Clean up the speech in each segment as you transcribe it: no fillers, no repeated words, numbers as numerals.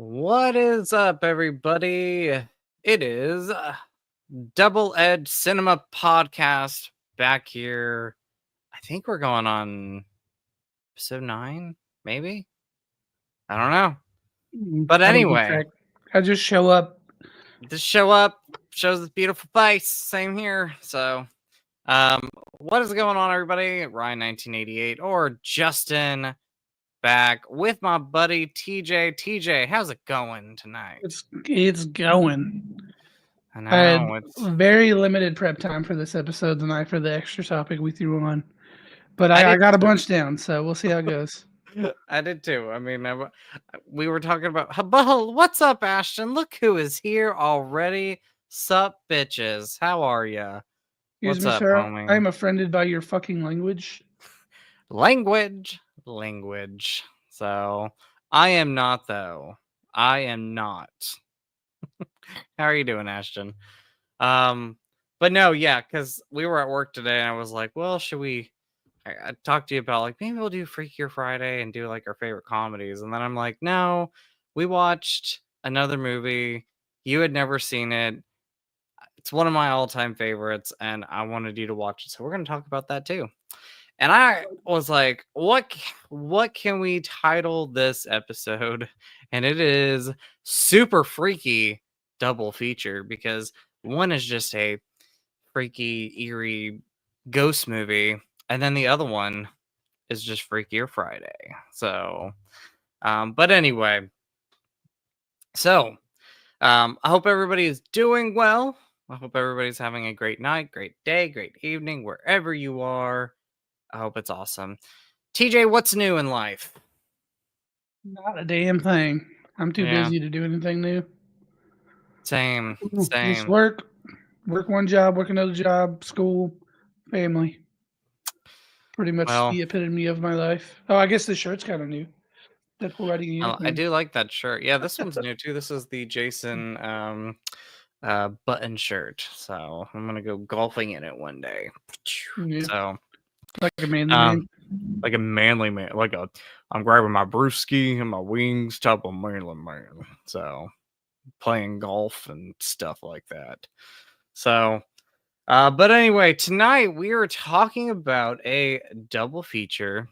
What is up, everybody? It is Double Edge Cinema Podcast back here. I think we're going on episode 9, maybe? I don't know. But I don't keep anyway, track. I just show up. just show up, shows this beautiful face. Same here. So, what is going on, everybody? Ryan1988 or Justin back with my buddy TJ. TJ, how's it going tonight? It's going. I I had know it's. very limited prep time for this episode tonight for the extra topic we threw on, but I I did got a too. bunch down, so we'll see how it goes. I did too. I mean, we were talking about, what's up, Ashton? Look who is here already. Sup, bitches. How are ya? Excuse What's me, up, sir. I homie? am offended by your fucking language. Language. So, I am not, though. I am not. How are you doing, Ashton? But no, yeah, because we were at work today, and I was like, well, should we... I talked to you about, like, maybe we'll do Freakier Friday and do, like, our favorite comedies. And then I'm like, no, we watched another movie. You had never seen it. It's one of my all-time favorites, and I wanted you to watch it. So we're going to talk about that, too. And I was like, what can we title this episode? And it is Super Freaky Double Feature, because one is just a freaky, eerie ghost movie, and then the other one is just Freakier Friday. So, but anyway, so I hope everybody is doing well. I hope everybody's having a great night, great day, great evening, wherever you are. I hope it's awesome. TJ, what's new in life? Not a damn thing. I'm too busy to do anything new. Same. Just work one job, work another job, school, family. Pretty much the epitome of my life. Oh, I guess this shirt's kind of new. Deadpool Riding Unicorn. I do like that shirt. Yeah, this one's new too. This is the Jason button shirt. So I'm gonna go golfing in it one day. Yeah. So like a manly man. Like a manly man. I'm grabbing my brewski and my wings type of manly man. So playing golf and stuff like that. So but anyway, tonight we are talking about a double feature,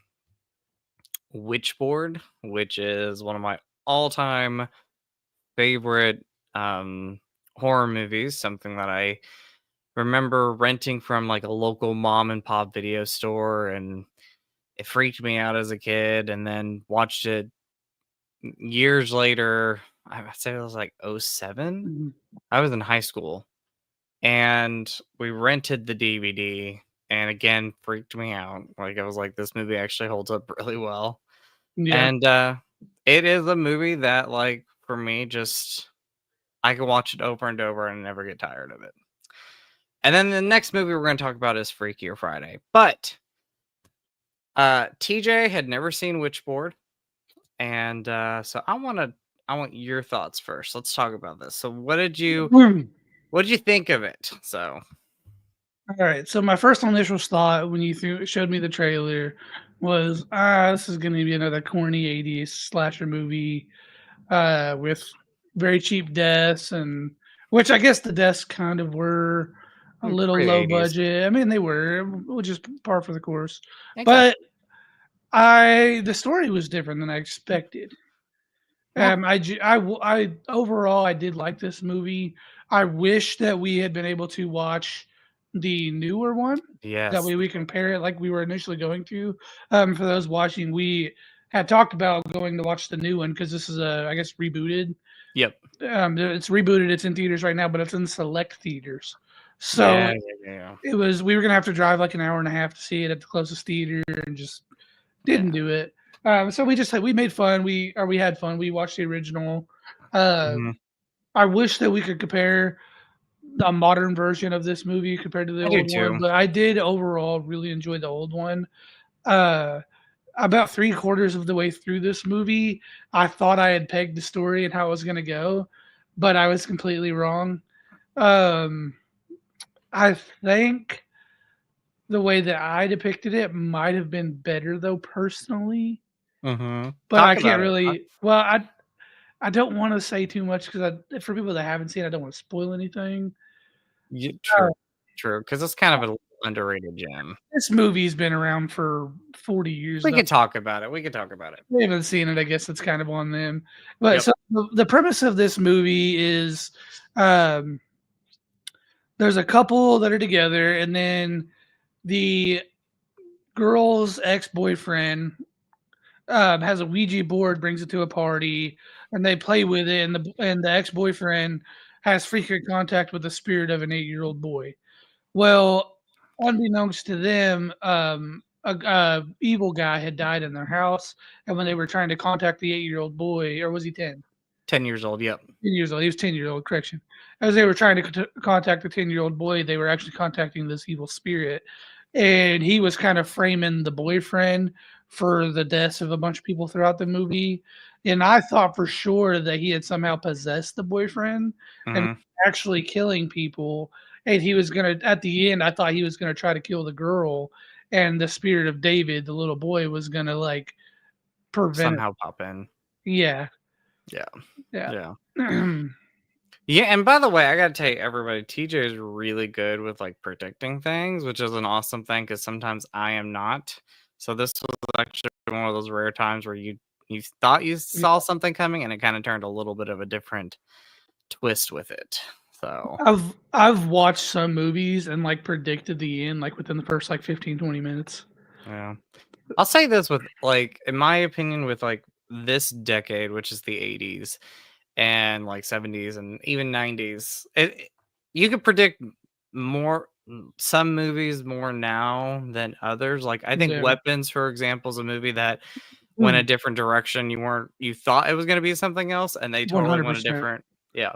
Witchboard, which is one of my all-time favorite horror movies, something that I remember renting from like a local mom and pop video store, and it freaked me out as a kid, and then watched it years later. I'd say it was like 07. Mm-hmm. I was in high school, and we rented the DVD, and again freaked me out. Like, I was like, this movie actually holds up really well. Yeah. And it is a movie that, like, for me, just I can watch it over and over and never get tired of it. And then the next movie we're going to talk about is Freakier Friday. But TJ had never seen Witchboard, and so I want your thoughts first. Let's talk about this. So what did you think of it? So all right. So my first initial thought when you showed me the trailer was, this is going to be another corny 80s slasher movie with very cheap deaths, and which I guess the deaths kind of were a little low 80s. budget. I mean, they were, which is par for the course. Exactly. But the story was different than I expected. Yeah. I overall I did like this movie. I wish that we had been able to watch the newer one. Yes. That way we compare it like we were initially going to. For those watching, we had talked about going to watch the new one because this is I guess rebooted. Yep. It's rebooted. It's in theaters right now, but it's in select theaters. So we were gonna have to drive like an hour and a half to see it at the closest theater, and just didn't do it. So we made fun. We had fun. We watched the original. I wish that we could compare a modern version of this movie compared to the old one, but I did overall really enjoy the old one. About 3/4 of the way through this movie, I thought I had pegged the story and how it was going to go, but I was completely wrong. I think the way that I depicted it might have been better, though, personally. Mm-hmm. But I can't really. Well, I don't want to say too much because for people that haven't seen, I don't want to spoil anything. True, Uh, true, because it's kind of an underrated gem. this movie's been around for 40 years We though. could talk about it. We could talk about it. They haven't seen it. I guess it's kind of on them. But Yep. so the premise of this movie is, um, there's a couple that are together, and then the girl's ex-boyfriend has a Ouija board, brings it to a party, and they play with it. And the ex-boyfriend has frequent contact with the spirit of an 8-year-old boy. Well, unbeknownst to them, a evil guy had died in their house, and when they were trying to contact the 8-year-old boy, or was he 10? 10 years old. Yep. 10 years old. He was 10 years old. Correction. As they were trying to contact the 10-year-old boy, they were actually contacting this evil spirit, and he was kind of framing the boyfriend for the deaths of a bunch of people throughout the movie. And I thought for sure that he had somehow possessed the boyfriend and Hmm. actually killing people. And he was gonna, at the end, I thought he was gonna try to kill the girl, and the spirit of David, the little boy, was gonna like prevent it. Somehow pop in. Yeah, Yeah. yeah. Yeah. Yeah, and by the way, I gotta tell you, everybody, TJ is really good with like predicting things, which is an awesome thing because sometimes I am not. So this was actually one of those rare times where you thought you saw something coming, and it kind of turned a little bit of a different twist with it. So I've watched some movies and like predicted the end like within the first like 15, 20 minutes. yeah, I'll say this with like, in my opinion, with like this decade, which is the 80s and like 70s and even 90s, you could predict more some movies more now than others. Like I think Yeah. Weapons, for example, is a movie that went a Mm, different direction. You thought it was going to be something else, and they totally went a 100%. different. Yeah,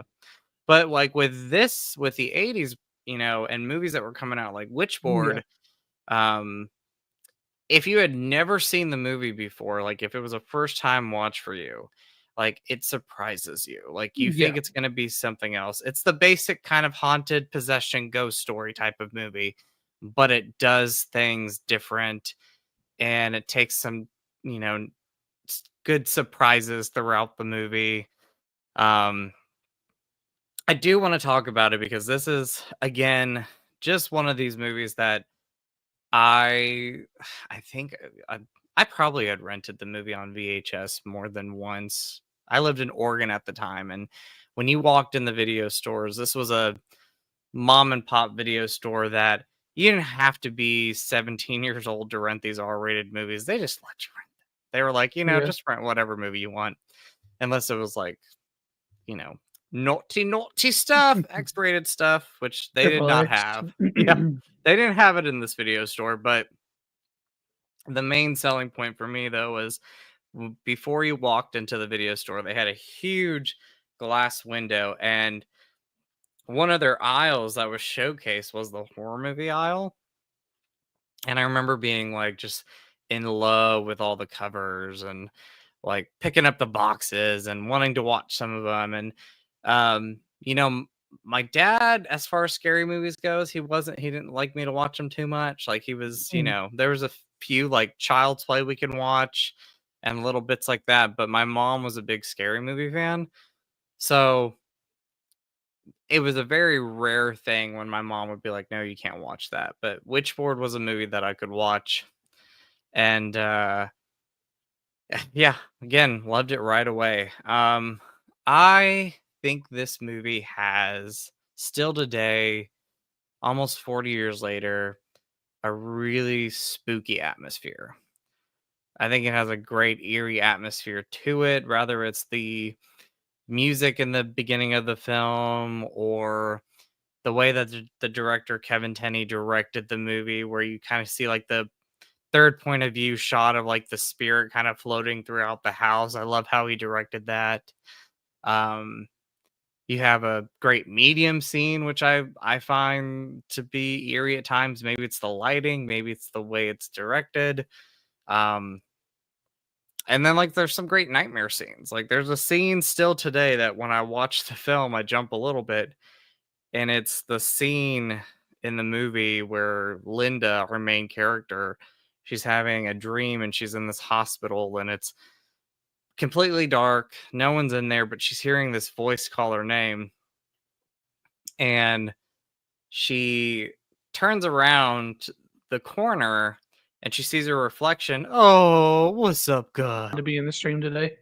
but like with the 80s, and movies that were coming out like Yeah. Witchboard, um if you had never seen the movie before, like if it was a first time watch for you, like it surprises you. Like you Yeah. think it's going to be something else. It's the basic kind of haunted possession ghost story type of movie, but it does things different, and it takes some, you know, good surprises throughout the movie. Um I do want to talk about it because this is again just one of these movies that I I think I probably had rented the movie on VHS more than once. I lived in Oregon at the time, and when you walked in the video stores, this was a mom and pop video store that you didn't have to be 17 years old to rent these R-rated movies. They just let you rent them. They were like, Yeah. just rent whatever movie you want, unless it was like, you know, naughty stuff, X-rated stuff, which they did Triple not X. have. Yeah, they didn't have it in this video store, but the main selling point for me though was before you walked into the video store, they had a huge glass window, and one of their aisles that was showcased was the horror movie aisle. And I remember being like just in love with all the covers and like picking up the boxes and wanting to watch some of them. And my dad, as far as scary movies goes, he didn't like me to watch them too much. Like he was, Mm, there was a few like Child's Play we can watch and little bits like that, but my mom was a big scary movie fan. So it was a very rare thing when my mom would be like, no, you can't watch that. But Witchboard was a movie that I could watch. And yeah, again, loved it right away. I think this movie has still today, almost 40 years later, a really spooky atmosphere. I think it has a great eerie atmosphere to it, whether it's the music in the beginning of the film or the way that the director Kevin Tenney directed the movie, where you kind of see like the third point of view shot of like the spirit kind of floating throughout the house. I love how he directed that. Um, you have a great medium scene, which I find to be eerie at times. Maybe it's the lighting, maybe it's the way it's directed. Um, and then like there's some great nightmare scenes. Like there's a scene still today that when I watch the film, I jump a little bit, and it's the scene in the movie where Linda, her main character, she's having a dream and she's in this hospital, and it's completely dark. No one's in there, but she's hearing this voice call her name. And she turns around the corner and she sees her reflection. Oh, what's up, God? To be in the stream today.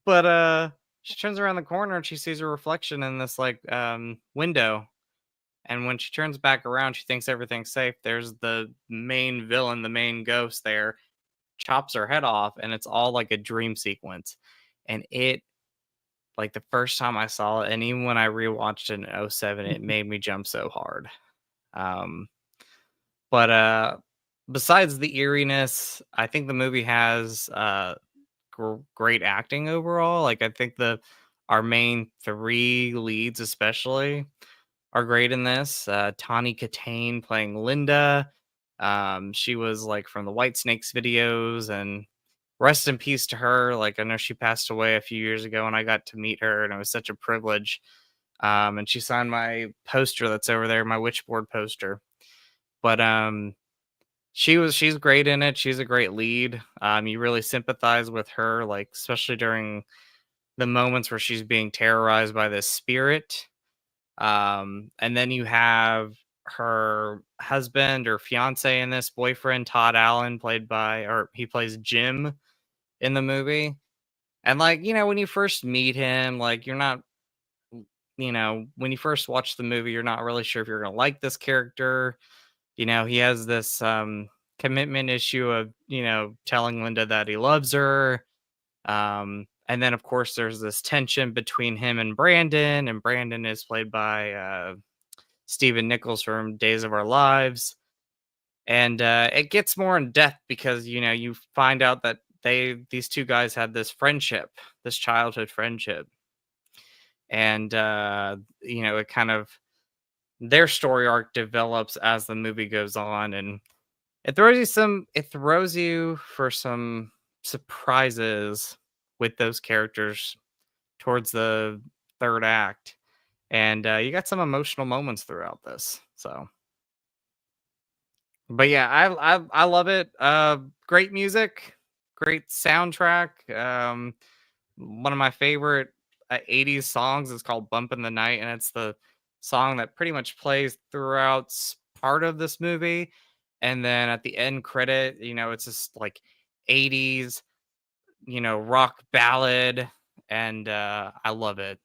But she turns around the corner and she sees her reflection in this like window. And when she turns back around, she thinks everything's safe. There's the main villain, the main ghost there, chops her head off, and it's all like a dream sequence. And it, like the first time I saw it, and even when I rewatched it in 2007, it made me jump so hard. But besides the eeriness, I think the movie has great acting overall. Like I think our main three leads, especially, are great in this. Tawny Katane playing Linda. She was like from the White Snakes videos, and rest in peace to her. Like I know she passed away a few years ago, and I got to meet her, and it was such a privilege. And she signed my poster that's over there, my Witchboard poster. But she's great in it. She's a great lead. You really sympathize with her, like especially during the moments where she's being terrorized by this spirit. And then you have her husband or fiance in this, boyfriend Todd Allen, he plays Jim in the movie. And like, when you first meet him, like you're not, when you first watch the movie, you're not really sure if you're gonna like this character. He has this commitment issue of, telling Linda that he loves her. And then, of course, there's this tension between him and Brandon is played by Stephen Nichols from Days of Our Lives. And it gets more in depth because, you find out that these two guys had this childhood friendship. And, it kind of, their story arc develops as the movie goes on, and it throws you for some surprises with those characters towards the third act. And you got some emotional moments throughout this. So, but yeah, I love it. Great music, great soundtrack. One of my favorite 80s songs is called Bump in the Night, and it's the song that pretty much plays throughout part of this movie. And then at the end credit, it's just like 80s, rock ballad, and I love it.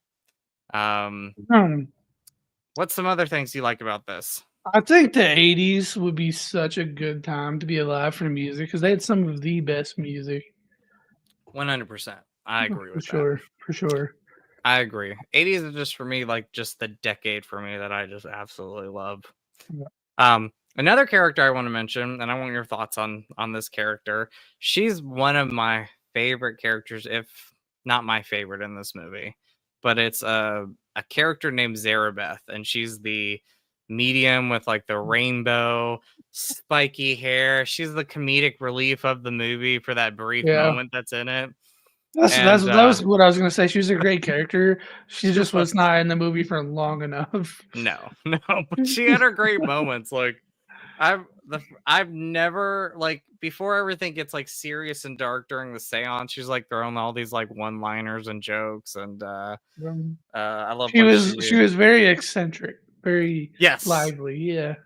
What's some other things you like about this? I think the 80s would be such a good time to be alive for music because they had some of the best music. 100%. I agree with that. For sure. I agree. 80s is just for me, like just the decade for me that I just absolutely love. Yeah. Another character I want to mention, and I want your thoughts on this character. She's one of my favorite characters, if not my favorite in this movie. But it's a character named Zarabeth, and she's the medium with like the rainbow spiky hair. She's the comedic relief of the movie for that brief moment that's in it. That was what I was gonna say. She was a great character. She just was not in the movie for long enough. No, but she had her great moments. Like I've never, like, before everything gets like serious and dark during the seance, she's like throwing all these like one-liners and jokes, and I love. She was very eccentric, very lively. Yeah,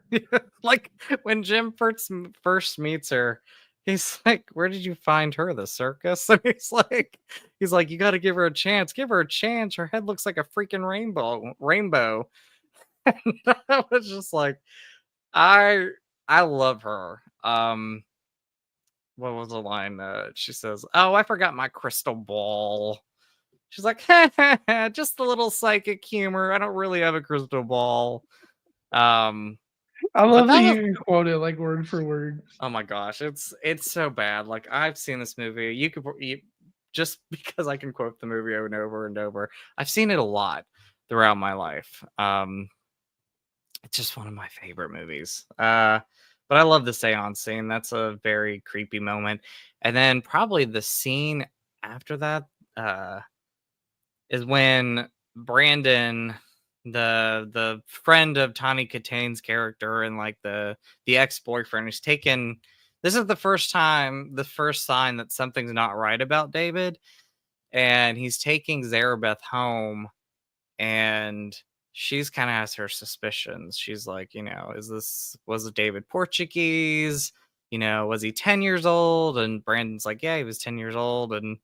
like when Jim first meets her, he's like, "Where did you find her? The circus?" And he's like, "You got to give her a chance. Give her a chance. Her head looks like a freaking rainbow." And I was just like, I love her. What was the line? She says, "Oh, I forgot my crystal ball." She's like, just a little psychic humor. I don't really have a crystal ball. I love that you can quote it like word for word. Oh my gosh, it's so bad. Like I've seen this movie. Just because I can quote the movie over and over and over. I've seen it a lot throughout my life. It's just one of my favorite movies. But I love the seance scene. That's a very creepy moment. And then probably the scene after that is when Brandon, the friend of Tawny Katane's character, and like the ex-boyfriend, is taken this is the first sign that something's not right about David, and he's taking Zarabeth home, and she's kind of has her suspicions. She's like, was David Portuguese? Was he 10 years old? And Brandon's like, yeah, he was 10 years old. And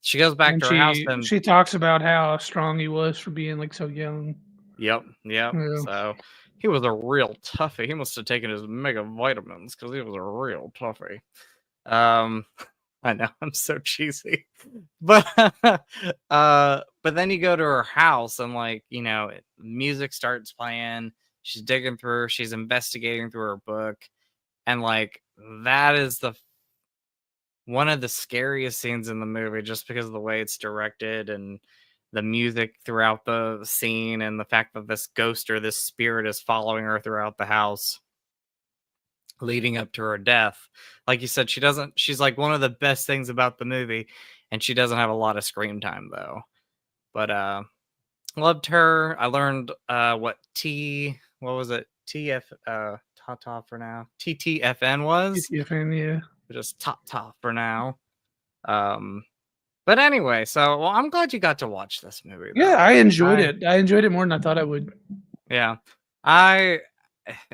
she goes back And to her house. And she talks about how strong he was for being like so young. Yep. Yeah. So he was a real toughie. He must have taken his mega vitamins because he was a real toughie. I know, I'm so cheesy. But but then you go to her house and music starts playing. She's digging through, she's investigating through her book. And that is one of the scariest scenes in the movie, just because of the way it's directed and the music throughout the scene, and the fact that this ghost or this spirit is following her throughout the house leading up to her death. Like you said, she's like one of the best things about the movie, and she doesn't have a lot of screen time though. But loved her. I learned what was it? TTFN was. TTFN, yeah. Just top for now. But anyway, so I'm glad you got to watch this movie though. Yeah, I enjoyed it. I enjoyed it more than I thought I would. Yeah.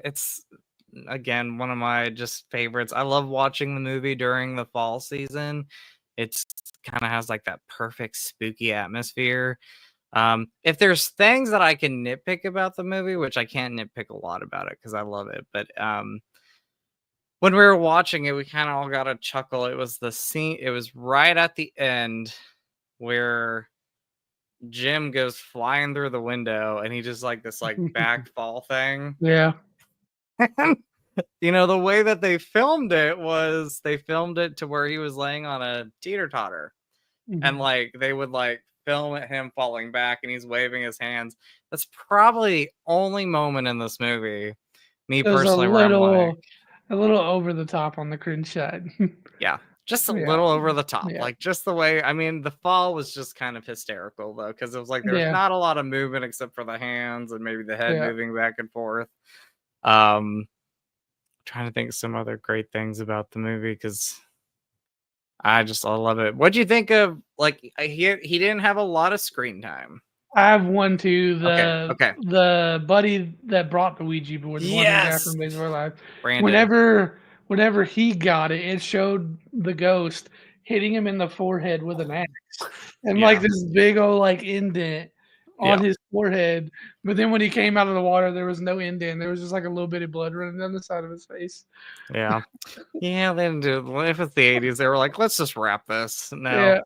It's again one of my just favorites. I love watching the movie during the fall season. It's kind of has like that perfect spooky atmosphere. If there's things that I can nitpick about the movie, which I can't nitpick a lot about it because I love it, but when we were watching it, we kind of all got a chuckle. It was the scene, it was right at the end where Jim goes flying through the window and he just like this back fall thing. Yeah. The way that they filmed it was they filmed it to where he was laying on a teeter-totter. Mm-hmm. And they would film at him falling back and he's waving his hands. That's probably the only moment in this movie, me personally, where I'm a little over the top on the cringe side. Yeah, just a little over the top. Yeah. Just the way, the fall was just kind of hysterical though, because it was there was not a lot of movement except for the hands and maybe the head moving back and forth. Trying to think of some other great things about the movie because I love it. What'd you think of he didn't have a lot of screen time? I have one too. Okay. The buddy that brought the Ouija board, the one who got from Maze of Our Lives. Whenever he got it, it showed the ghost hitting him in the forehead with an axe, and this big old indent on his forehead. But then when he came out of the water, there was no indent. There was just a little bit of blood running down the side of his face. Yeah, they didn't do it. If it's the 80s, they were like, let's just wrap this. No. Yeah.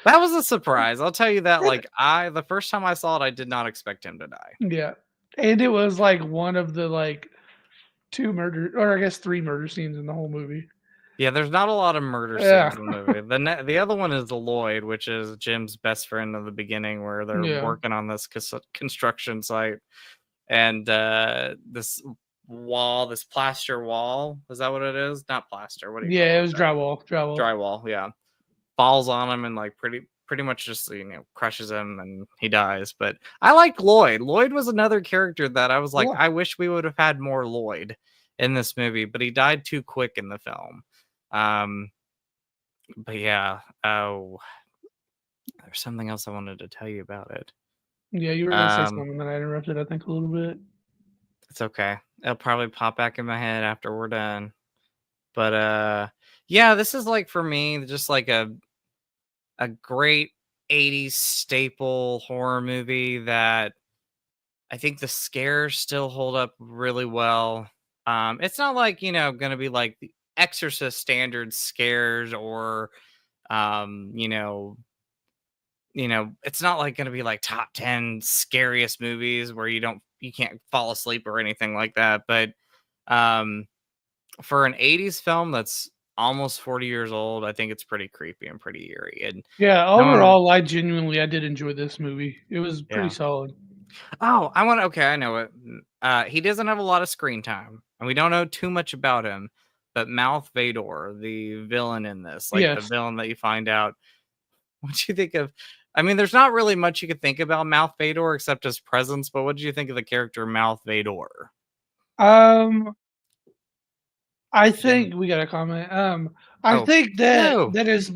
That was a surprise. I'll tell you that. The first time I saw it, I did not expect him to die. Yeah. And it was one of the 2 murder, or I guess 3 murder scenes in the whole movie. Yeah, there's not a lot of murder scenes in the movie. The other one is Lloyd, which is Jim's best friend in the beginning, where they're working on this construction site. And this wall, this plaster wall, is that what it is? Not plaster. What do you call it? It was drywall. Drywall, yeah. Falls on him and pretty much just crushes him and he dies. But I like Lloyd. Lloyd was another character that I was like, I wish we would have had more Lloyd in this movie, but he died too quick in the film. But yeah, there's something else I wanted to tell you about it. Yeah, you were gonna say something that I interrupted, I think, a little bit. It's okay. It'll probably pop back in my head after we're done. But yeah, this is for me, just a great 80s staple horror movie that I think the scares still hold up really well. It's not gonna be the Exorcist standard scares or it's not gonna be top 10 scariest movies where you can't fall asleep or anything like that. But for an 80s film that's almost 40 years old, I think it's pretty creepy and pretty eerie. And overall, I did enjoy this movie. It was pretty solid. Oh, I know it. He doesn't have a lot of screen time, and we don't know too much about him. But Mouth Vador, the villain in this, the villain that you find out, what do you think of? There's not really much you could think about Mouth Vador except his presence. But what did you think of the character Mouth Vador? I think we got a comment. I think that is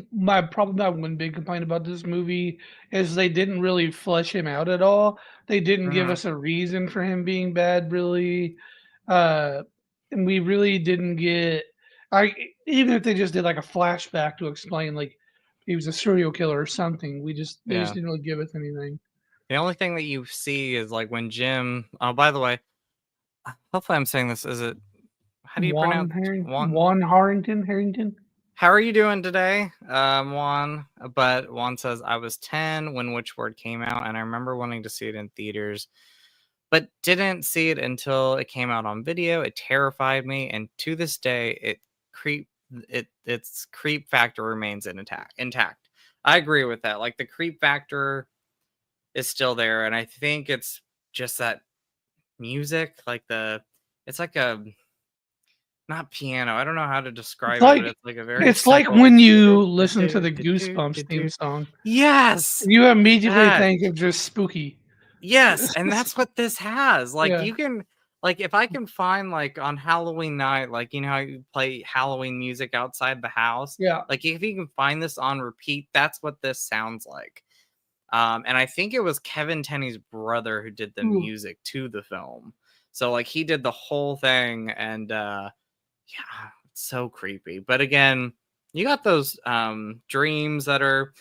probably my one big complaint about this movie is they didn't really flesh him out at all. They didn't give us a reason for him being bad, really, and we really didn't get. Even if they just did like a flashback to explain like he was a serial killer or something, they just didn't really give us anything. The only thing that you see is like when Jim. Oh, by the way, hopefully I'm saying this. Is it? How do you pronounce Juan Harrington? How are you doing today, Juan? But Juan says, I was 10 when Witchboard came out, and I remember wanting to see it in theaters, but didn't see it until it came out on video. It terrified me, and to this day, its creep factor remains intact. I agree with that. Like, the creep factor is still there, and I think it's just that music, like it's like a... Not piano. I don't know how to describe it, but it's like a very... It's like when you listen to the Goosebumps theme song. Yes! You immediately think of just spooky. Yes, and that's what this has. Like, you can... Like, if I can find, like, on Halloween night, like, you know how you play Halloween music outside the house? Yeah. Like, if you can find this on repeat, that's what this sounds like. And I think it was Kevin Tenney's brother who did the music to the film. So, like, he did the whole thing, and... yeah, it's so creepy. But again, you got those dreams that are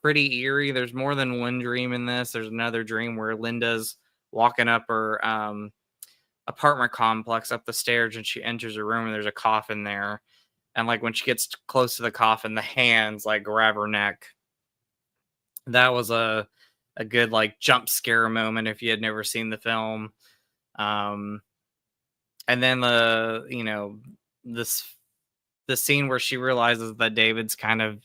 pretty eerie. There's more than one dream in this. There's another dream where Linda's walking up her apartment complex up the stairs, and she enters a room and there's a coffin there. And like when she gets close to the coffin, the hands like grab her neck. That was a good like jump scare moment if you had never seen the film. And then the scene where she realizes that David's kind of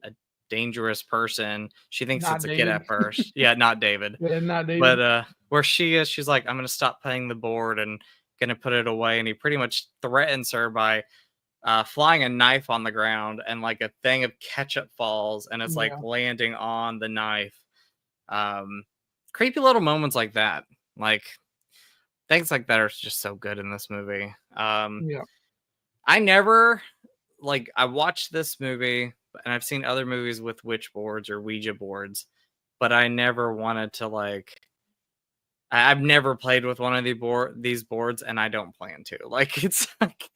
a dangerous person. She thinks not it's David. A kid at first. Yeah, not David. Yeah, not David. But where she is, she's like, I'm going to stop playing the board and going to put it away. And he pretty much threatens her by flying a knife on the ground, and like a thing of ketchup falls and it's like landing on the knife. Creepy little moments like that. Like things like that are just so good in this movie. I never, like, I watched this movie, and I've seen other movies with witch boards or Ouija boards, but I never wanted to, like, I've never played with one of these boards, and I don't plan to. Like, it's like,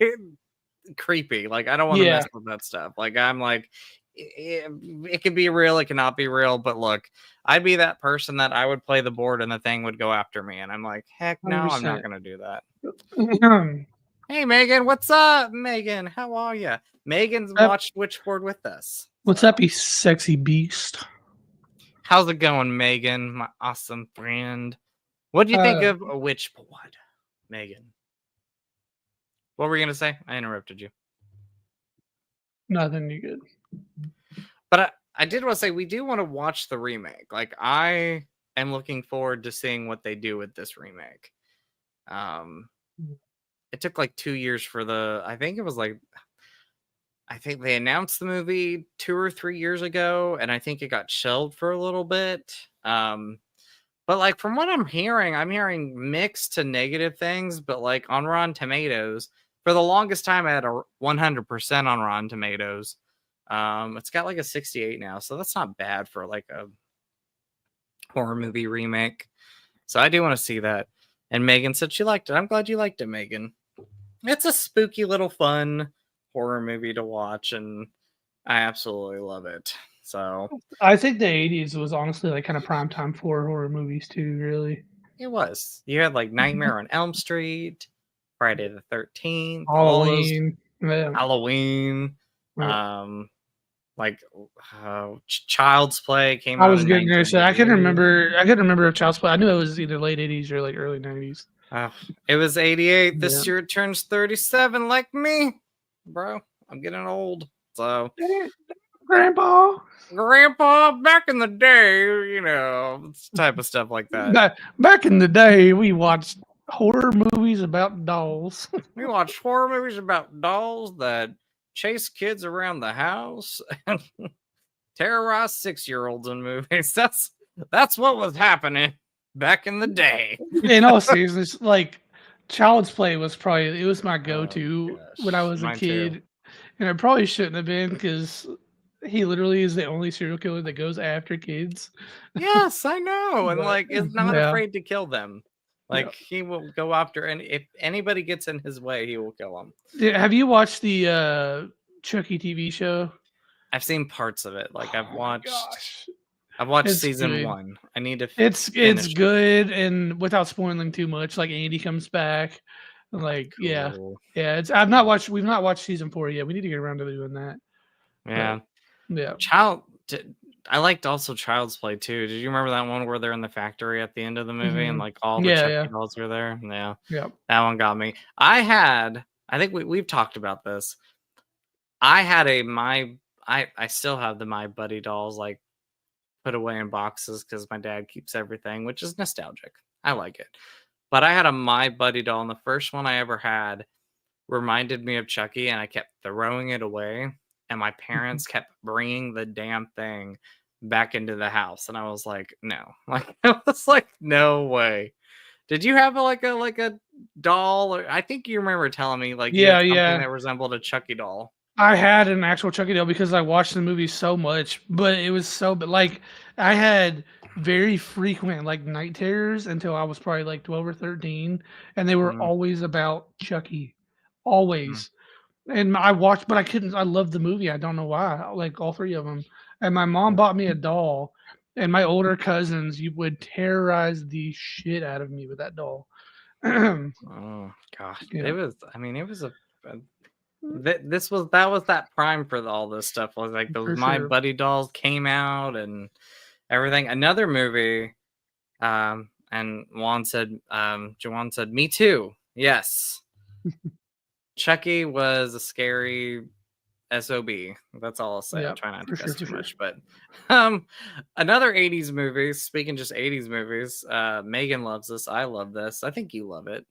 creepy. Like, I don't want to mess with that stuff. Like, I'm like, it could be real, it cannot be real, but look, I'd be that person that I would play the board and the thing would go after me, and I'm like, heck no, 100%. I'm not going to do that. Hey, Megan. What's up, Megan? How are you? Megan's watched Witchboard with us. What's up, you sexy beast? How's it going, Megan, my awesome friend? What do you think of a Witchboard, Megan? What were you going to say? I interrupted you. Nothing, you good. But I did want to say, we do want to watch the remake. Like, I am looking forward to seeing what they do with this remake. It took like 2 years for I think they announced the movie 2 or 3 years ago, and I think it got shelved for a little bit. But like from what I'm hearing mixed to negative things, but like on Rotten Tomatoes, for the longest time I had a 100% on Rotten Tomatoes. It's got like a 68 now, so that's not bad for like a horror movie remake. So I do want to see that. And Megan said she liked it. I'm glad you liked it, Megan. It's a spooky little fun horror movie to watch, and I absolutely love it. So I think the 80s was honestly like kind of prime time for horror movies too, really. It was. You had like Nightmare on Elm Street, Friday the 13th, Halloween. Halloween. Like Child's Play came out. I was getting there, so I couldn't remember if Child's Play. I knew it was either late 80s or like early 90s. It was 88. This year it turns 37, like me, bro. I'm getting old. So, Grandpa, back in the day, you know, type of stuff like that. Back in the day, we watched horror movies about dolls. We watched horror movies about dolls that chase kids around the house and terrorize 6-year-olds in movies. That's what was happening back in the day. In all seriousness, like Child's Play was probably my go-to when I Gosh, was a mine too. kid, and it probably shouldn't have been because he literally is the only serial killer that goes after kids. Yes, I know, and But is not yeah, afraid to kill them. yeah. He will go after, and if anybody gets in his way, he will kill them. Have you watched the Chucky TV show? I've seen parts of it. Oh my gosh, I've watched it's season good. 1. I need to It's finish it. good, and without spoiling too much, like Andy comes back, yeah, Cool. yeah. We've not watched season 4 yet. We need to get around to doing that. Yeah. But, yeah. I liked also Child's Play too. Did you remember that one where they're in the factory at the end of the movie and like all the Yeah, Chucky yeah. dolls are there? Yeah. Yeah. That one got me. I think we've talked about this. I had I still have the My Buddy dolls like put away in boxes because my dad keeps everything, which is nostalgic. I like it. But I had a My Buddy doll, and the first one I ever had reminded me of Chucky, and I kept throwing it away. And my parents kept bringing the damn thing back into the house, and I was like, no, I was like, no way. Did you have like a doll? Or I think you remember telling me like you Yeah, had something yeah. that resembled a Chucky doll. I had an actual Chucky doll because I watched the movie so much, but it was but like I had very frequent like night terrors until I was probably like 12 or 13, and they were Mm, always about Chucky, mm. always. And I watched, but I couldn't. I loved the movie. I don't know why. Like all three of them. And my mom bought me a doll, and my older cousins, you would terrorize the shit out of me with that doll. Oh gosh, Yeah. it was. I mean, it was that was that prime for all this stuff. Was like those For My sure. Buddy dolls came out and everything. Another movie, and Jawan said, "Me too." Yes, Chucky was a scary SOB. That's all I'll say. I'll Yeah, try not to for sure, cuss for too sure. much, but another 80s movie. Speaking just 80s movies, Megan loves this. I love this. I think you love it.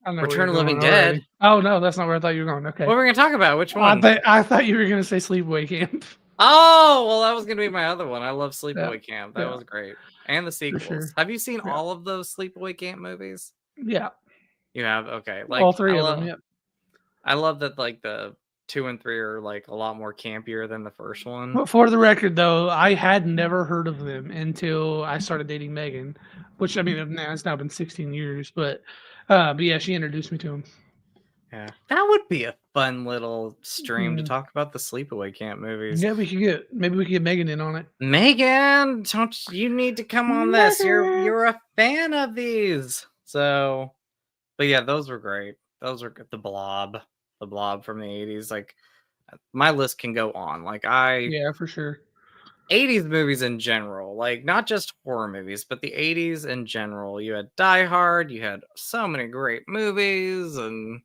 I know where Return you're of the Living going Dead. already. Oh no, that's not where I thought you were going. Okay. What were we gonna talk about? Which I one? thought I thought you were gonna say Sleepaway Camp. Oh, well, that was gonna be my other one. I love Yeah, Sleepaway Camp. That yeah, was great. And the for sequels. sure. Have you seen Yeah, all of those Sleepaway Camp movies? yeah, You have? Okay. all three of them. Yeah. I love that like the 2 and 3 are like a lot more campier than the first one. But for the record, though, I had never heard of them until I started dating Megan, which I mean, now it's now been 16 years. But yeah, she introduced me to them. Yeah. That would be a fun little stream to Mm. talk about the Sleepaway Camp movies. Yeah, maybe we could get Megan in on it. Megan, don't you need to come on this? You're a fan of these. So, but yeah, those were great. Those are good. The Blob from the 80s. Like my list can go on. Yeah, for sure. 80s movies in general, like not just horror movies, but the 80s in general. You had Die Hard, you had so many great movies, and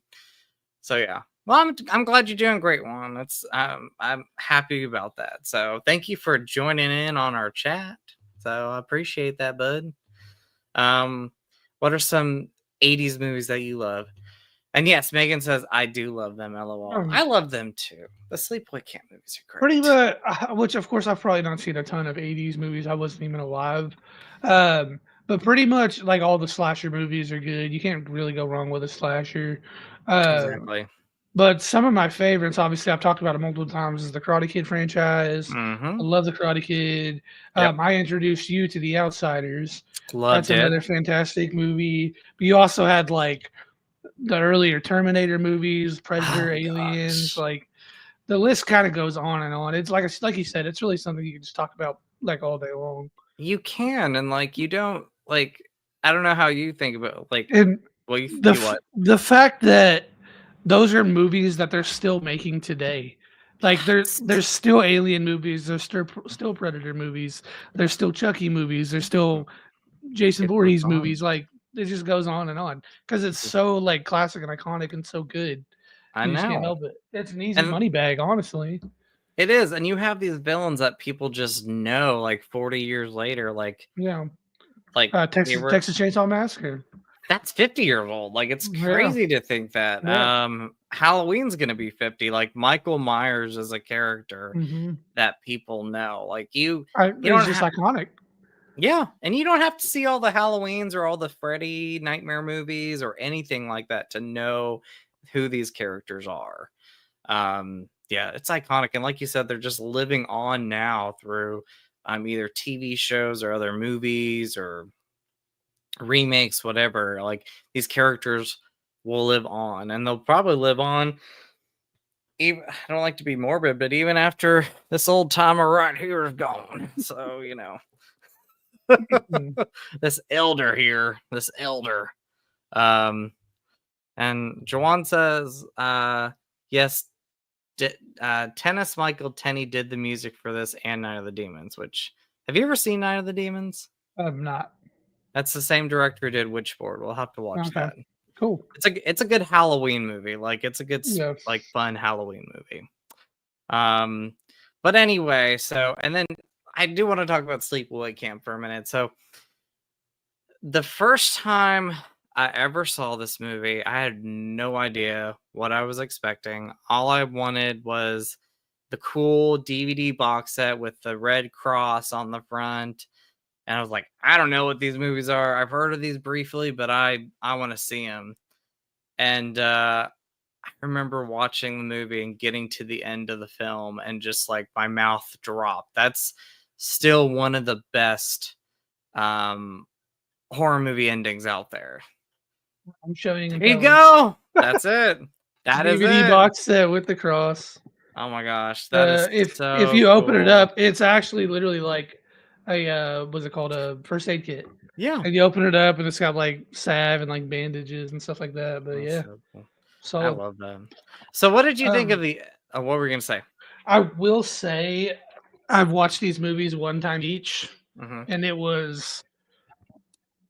so yeah. Well, I'm glad you're doing great, Juan. I'm happy about that. So thank you for joining in on our chat. So I appreciate that, bud. What are some 80s movies that you love? And yes, Megan says I do love them. LOL. I love them too. The Sleepaway Camp movies are great. Pretty much, which of course I've probably not seen a ton of 80s movies. I wasn't even alive. But pretty much like all the slasher movies are good. You can't really go wrong with a slasher. Exactly. But some of my favorites, obviously, I've talked about it multiple times, is the Karate Kid franchise. I love the Karate Kid. Yep. I introduced you to The Outsiders. Loved That's another fantastic movie. But you also had like the earlier Terminator movies, Predator, Aliens. Gosh. Like the list kind of goes on and on. It's like you said, it's really something you can just talk about like all day long. You can, and like you don't like. I don't know how you think about like. And Well, you the the fact that those are movies that they're still making today. Like there's still Alien movies, there's still Predator movies, there's still Chucky movies, there's still Jason Voorhees movies. Like it just goes on because it's so like classic and iconic and so good. I You just can't know. help it. It's an easy money bag, honestly. It is, and you have these villains that people just know like 40 years later. Like Yeah, like Texas Chainsaw Massacre. That's 50 years old. Like it's crazy to think that. Yeah. Halloween's gonna be 50. Like Michael Myers is a character that people know. Like you It's just iconic. Yeah, and you don't have to see all the Halloweens or all the Freddy Nightmare movies or anything like that to know who these characters are. Yeah, it's iconic, and like you said, they're just living on now through either TV shows or other movies or remakes, whatever. Like these characters will live on, and they'll probably live on. Even I don't like to be morbid, but even after this old timer right here is gone, so this elder here, this elder. Um, and Jawan says, yes, Tennis Michael Tenney did the music for this and Night of the Demons. Which have you ever seen Night of the Demons? I'm not. That's the same director who did Witchboard. We'll have to watch that. Cool. It's a good Halloween movie. Like it's a good like fun Halloween movie. But anyway, so and then I do want to talk about Sleepaway Camp for a minute. So the first time I ever saw this movie, I had no idea what I was expecting. All I wanted was the cool DVD box set with the red cross on the front. And I was like, I don't know what these movies are. I've heard of these briefly, but I want to see them. And I remember watching the movie and getting to the end of the film and just like my mouth dropped. That's still one of the best horror movie endings out there. I'm showing you. There you go. That's it. That is DVD box set with the cross. Oh my gosh, that is if you open it up, it's actually literally like a what's it called, a first aid kit. Yeah, and you open it up and it's got like salve and like bandages and stuff like that. But that's yeah, so cool. so I love that. So, what did you think of the? What were you gonna say? I will say, I've watched these movies one time each, and it was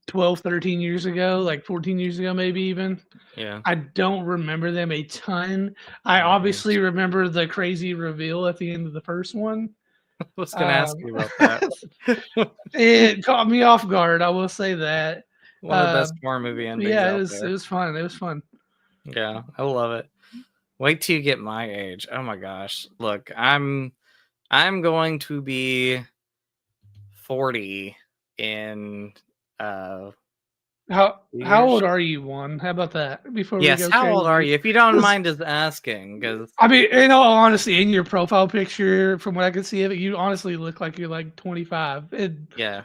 12, 13 years ago, like 14 years ago, maybe even. Yeah. I don't remember them a ton. I obviously remember the crazy reveal at the end of the first one. I was going to ask you about that. It caught me off guard. I will say that. One of the best horror movie endings. Yeah, it was fun. It was fun. Yeah, I love it. Wait till you get my age. Oh my gosh. Look, I'm going to be 40 in how old are you, Juan? How about that? Before yes, we go how old are you? If you don't mind us asking, because I mean, in all honesty, in your profile picture, from what I can see of it, you honestly look like you're like 25. Yeah,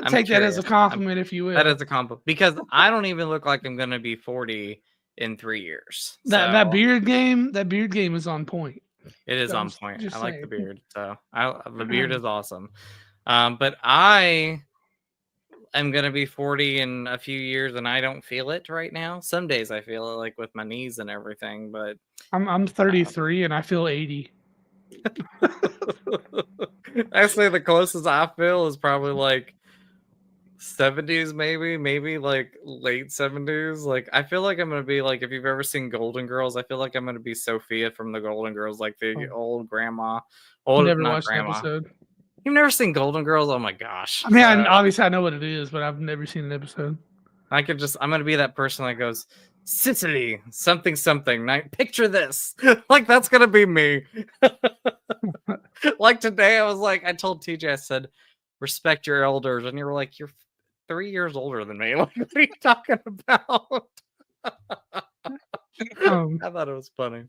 take that as a compliment, if you will. That is a compliment, because I don't even look like I'm gonna be 40 in 3 years. That beard game is on point. It is on point. I like the beard. So the beard is awesome. But I am going to be 40 in a few years and I don't feel it right now. Some days I feel it, like with my knees and everything, but I'm 33 and I feel 80. Actually, the closest I feel is probably like 70s, maybe like late 70s. Like I feel like I'm gonna be like, if you've ever seen Golden Girls, I feel like I'm gonna be Sophia from the Golden Girls, like the old grandma. Never watched an episode. You've never seen Golden Girls? Oh my gosh. I mean, obviously I know what it is, but I've never seen an episode. I'm gonna be that person that goes, Sicily, something night. Picture this. Like that's gonna be me. Like today, I was like, I told TJ, I said, respect your elders, and you were like, you're 3 years older than me. Like, what are you talking about? I thought it was funny.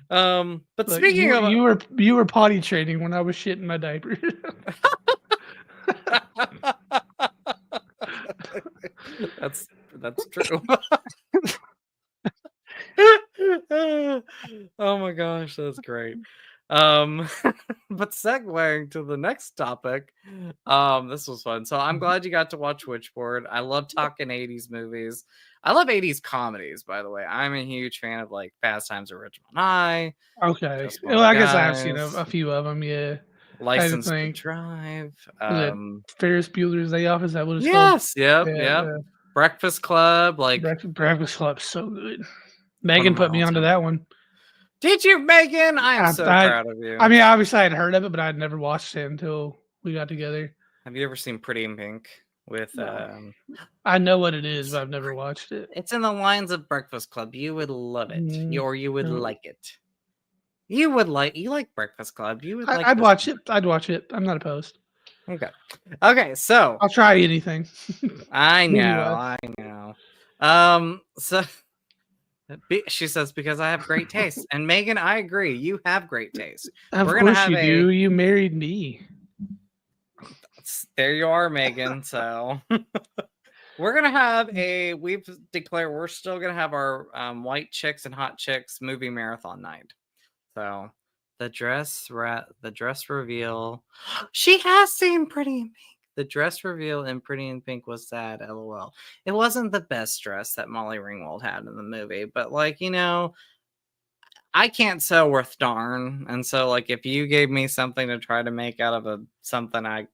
But speaking of, you were potty training when I was shitting my diaper. That's true. Oh my gosh, that's great. But segueing to the next topic, this was fun. So I'm glad you got to watch Witchboard. I love talking 80s movies. I love 80s comedies, by the way. I'm a huge fan of like Fast Times at Ridgemont High. Okay. Well, I guess I've seen a few of them, yeah. License to Drive. Ferris Bueller's Day Off, is that what it's called? Yes, yep. Breakfast Club, like Breakfast Club's so good. Megan put me onto that one. Did you, Megan? I'm so proud of you. I mean, obviously I had heard of it, but I'd never watched it until we got together. Have you ever seen Pretty in Pink? With I know what it is, but I've never watched it. It's in the lines of Breakfast Club. You would love it, or you would like it. You like Breakfast Club. You would like. I'd watch it. I'm not opposed. Okay. Okay, so I'll try anything. I Movie know, wise. I know. So she says because I have great taste, and Megan, I agree. You have great taste. Of We're gonna course have you do. You married me. There you are, Megan. So we're gonna have a. We've declared we're still gonna have our white chicks and hot chicks movie marathon night. So the dress reveal. She has seen Pretty in Pink. The dress reveal in Pretty in Pink was sad. LOL. It wasn't the best dress that Molly Ringwald had in the movie, but like I can't sew worth darn, and so like if you gave me something to try to make out of something, I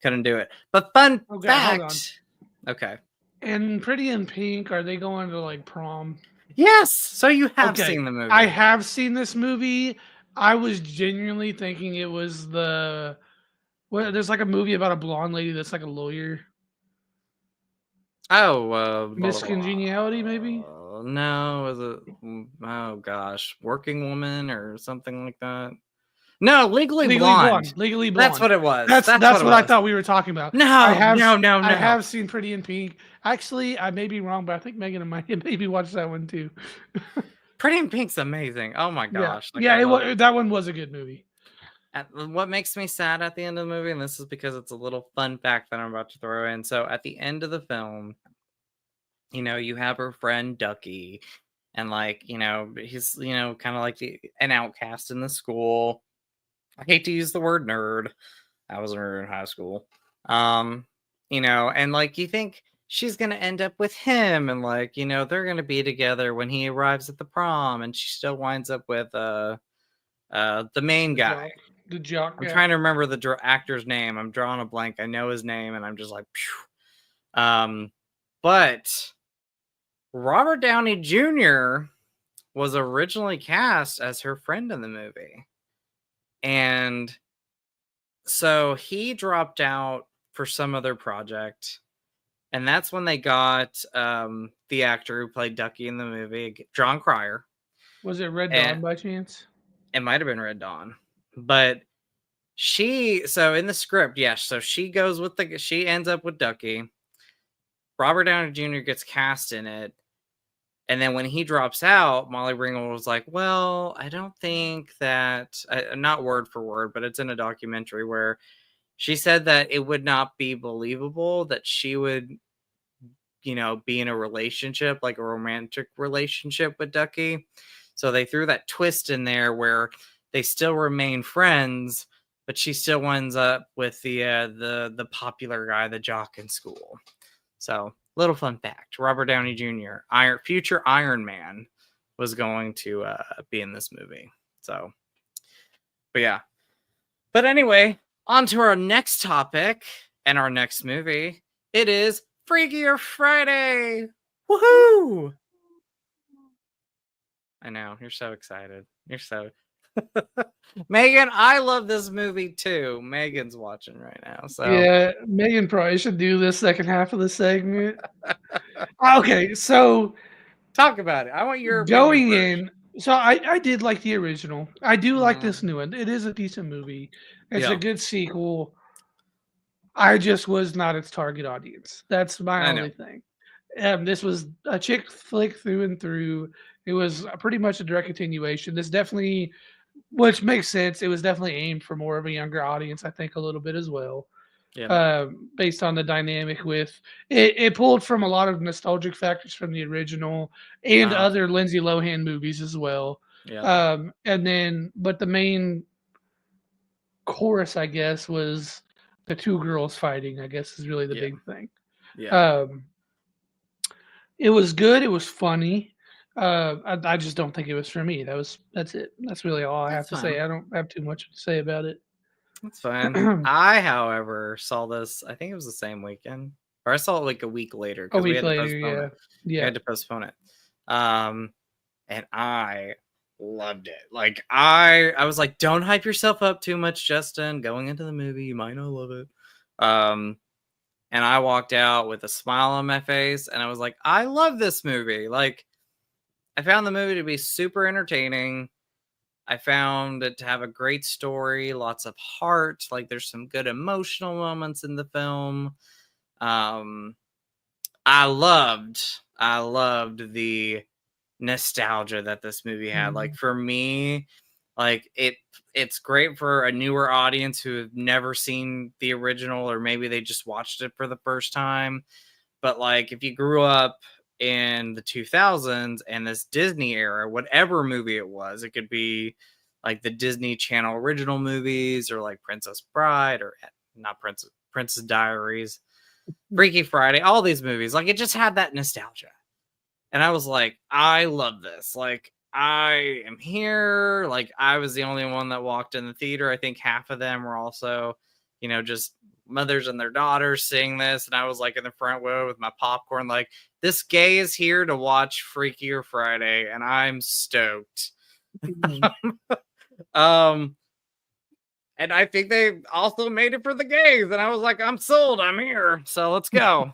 couldn't do it. But fun fact. Okay. And Pretty in Pink, are they going to like prom? Yes. So you have seen the movie. I have seen this movie. I was genuinely thinking it was there's like a movie about a blonde lady that's like a lawyer. Oh, Miss Congeniality, maybe? No, was it? Oh gosh, Working Woman or something like that. No, Legally Blonde. Legally Blonde. That's what it was. That's what I thought we were talking about. No, I have seen Pretty in Pink. Actually, I may be wrong, but I think Megan and Mike maybe watched that one too. Pretty in Pink's amazing. Oh my gosh. That one was a good movie. What makes me sad at the end of the movie, and this is because it's a little fun fact that I'm about to throw in. So at the end of the film, you have her friend Ducky, and like, he's, kind of like an outcast in the school. I hate to use the word nerd. I was a nerd in high school. And like you think she's gonna end up with him, and like, they're gonna be together when he arrives at the prom, and she still winds up with the main guy. The jock. I'm trying to remember the actor's name. I'm drawing a blank. I know his name, and I'm just like, phew. But Robert Downey Jr. was originally cast as her friend in the movie. And so he dropped out for some other project. And that's when they got the actor who played Ducky in the movie, Jon Cryer. Was it Red Dawn by chance? It might have been Red Dawn. But so in the script, yes. So she ends up with Ducky. Robert Downey Jr. gets cast in it. And then when he drops out, Molly Ringwald was like, well, I don't think that, not word for word, but it's in a documentary where she said that it would not be believable that she would, be in a relationship, like a romantic relationship with Ducky. So they threw that twist in there where they still remain friends, but she still winds up with the popular guy, the jock in school. So, little fun fact: Robert Downey Jr., future Iron Man, was going to be in this movie. So, but yeah. But anyway, on to our next topic and our next movie. It is Freakier Friday. Woohoo! I know, you're so excited. You're so Megan, I love this movie too. Megan's watching right now. So yeah, Megan probably should do this second half of the segment. Okay, so talk about it. I want your going in. So I did like the original. I do like this new one. It is a decent movie. It's a good sequel. I just was not its target audience. That's my only thing. This was a chick flick through and through. It was pretty much a direct continuation. This definitely, which makes sense. It was definitely aimed for more of a younger audience, I think, a little bit as well. Yeah. Based on the dynamic with it pulled from a lot of nostalgic factors from the original and other Lindsay Lohan movies as well. Yeah. But the main chorus, I guess, was the two girls fighting, I guess, is really the big thing. Yeah. It was good. It was funny. I just don't think it was for me. That's it. That's really all I have to say. I don't have too much to say about it. That's fine. I, however, saw this. I think it was the same weekend, or I saw it like a week later. A week later, yeah. I had to postpone it. And I loved it. Like I was like, don't hype yourself up too much, Justin. Going into the movie, you might not love it. And I walked out with a smile on my face, and I was like, I love this movie. Like, I found the movie to be super entertaining. I found it to have a great story, lots of heart. Like there's some good emotional moments in the film. Um, I loved the nostalgia that this movie had. Like for me, like it's great for a newer audience who have never seen the original, or maybe they just watched it for the first time. But like if you grew up in the 2000s and this Disney era, whatever movie it was, it could be like the Disney Channel original movies, or like Princess Bride, or not Princess Diaries, Freaky Friday, all these movies. Like it just had that nostalgia. And I was like, I love this. Like I am here. Like I was the only one that walked in the theater. I think half of them were also, just mothers and their daughters seeing this. And I was like in the front row with my popcorn, like this gay is here to watch Freakier Friday, and I'm stoked. And I think they also made it for the gays, and I was like, I'm sold, I'm here, so let's go.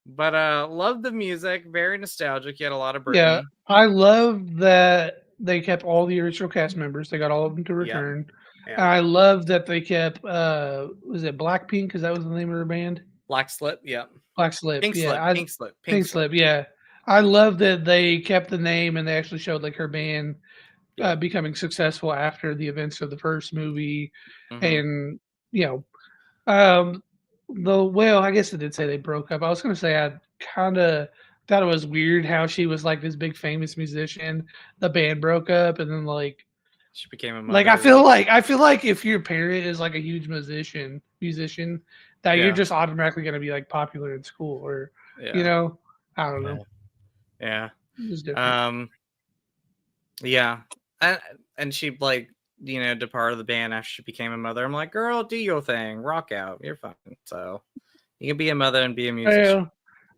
But love the music, very nostalgic. You had a lot of Britney. Yeah, I love that they kept all the original cast members. They got all of them to return. Yep. I love that they kept was it Blackpink, because that was the name of their band? Black Slip, yep. Black Slip, Pink yeah. Slip, Pink Slip, Pink Slip, yeah. I love that they kept the name and they actually showed like her band becoming successful after the events of the first movie. And I guess it did say they broke up. I was gonna say I kind of thought it was weird how she was like this big famous musician, the band broke up, and then like she became a mother. Like I feel like if your parent is like a huge musician, that you're just automatically gonna be like popular in school, or I don't know. Yeah. It was different. Yeah. And she like departed the band after she became a mother. I'm like, girl, do your thing, rock out, you're fine. So you can be a mother and be a musician.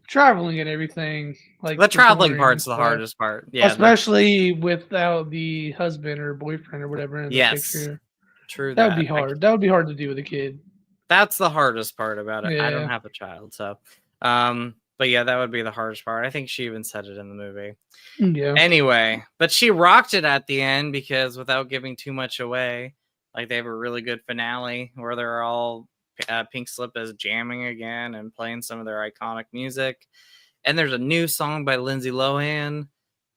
Traveling and everything, like the traveling part's the hardest part. Yeah, especially without the husband or boyfriend or whatever in the picture. True. That would be hard. That would be hard to do with a kid. That's the hardest part about it. I don't have a child, so but yeah, that would be the hardest part. I think she even said it in the movie. Yeah. Anyway, but she rocked it at the end, because without giving too much away, like they have a really good finale where they're all Pink Slip is jamming again and playing some of their iconic music. And there's a new song by Lindsay Lohan,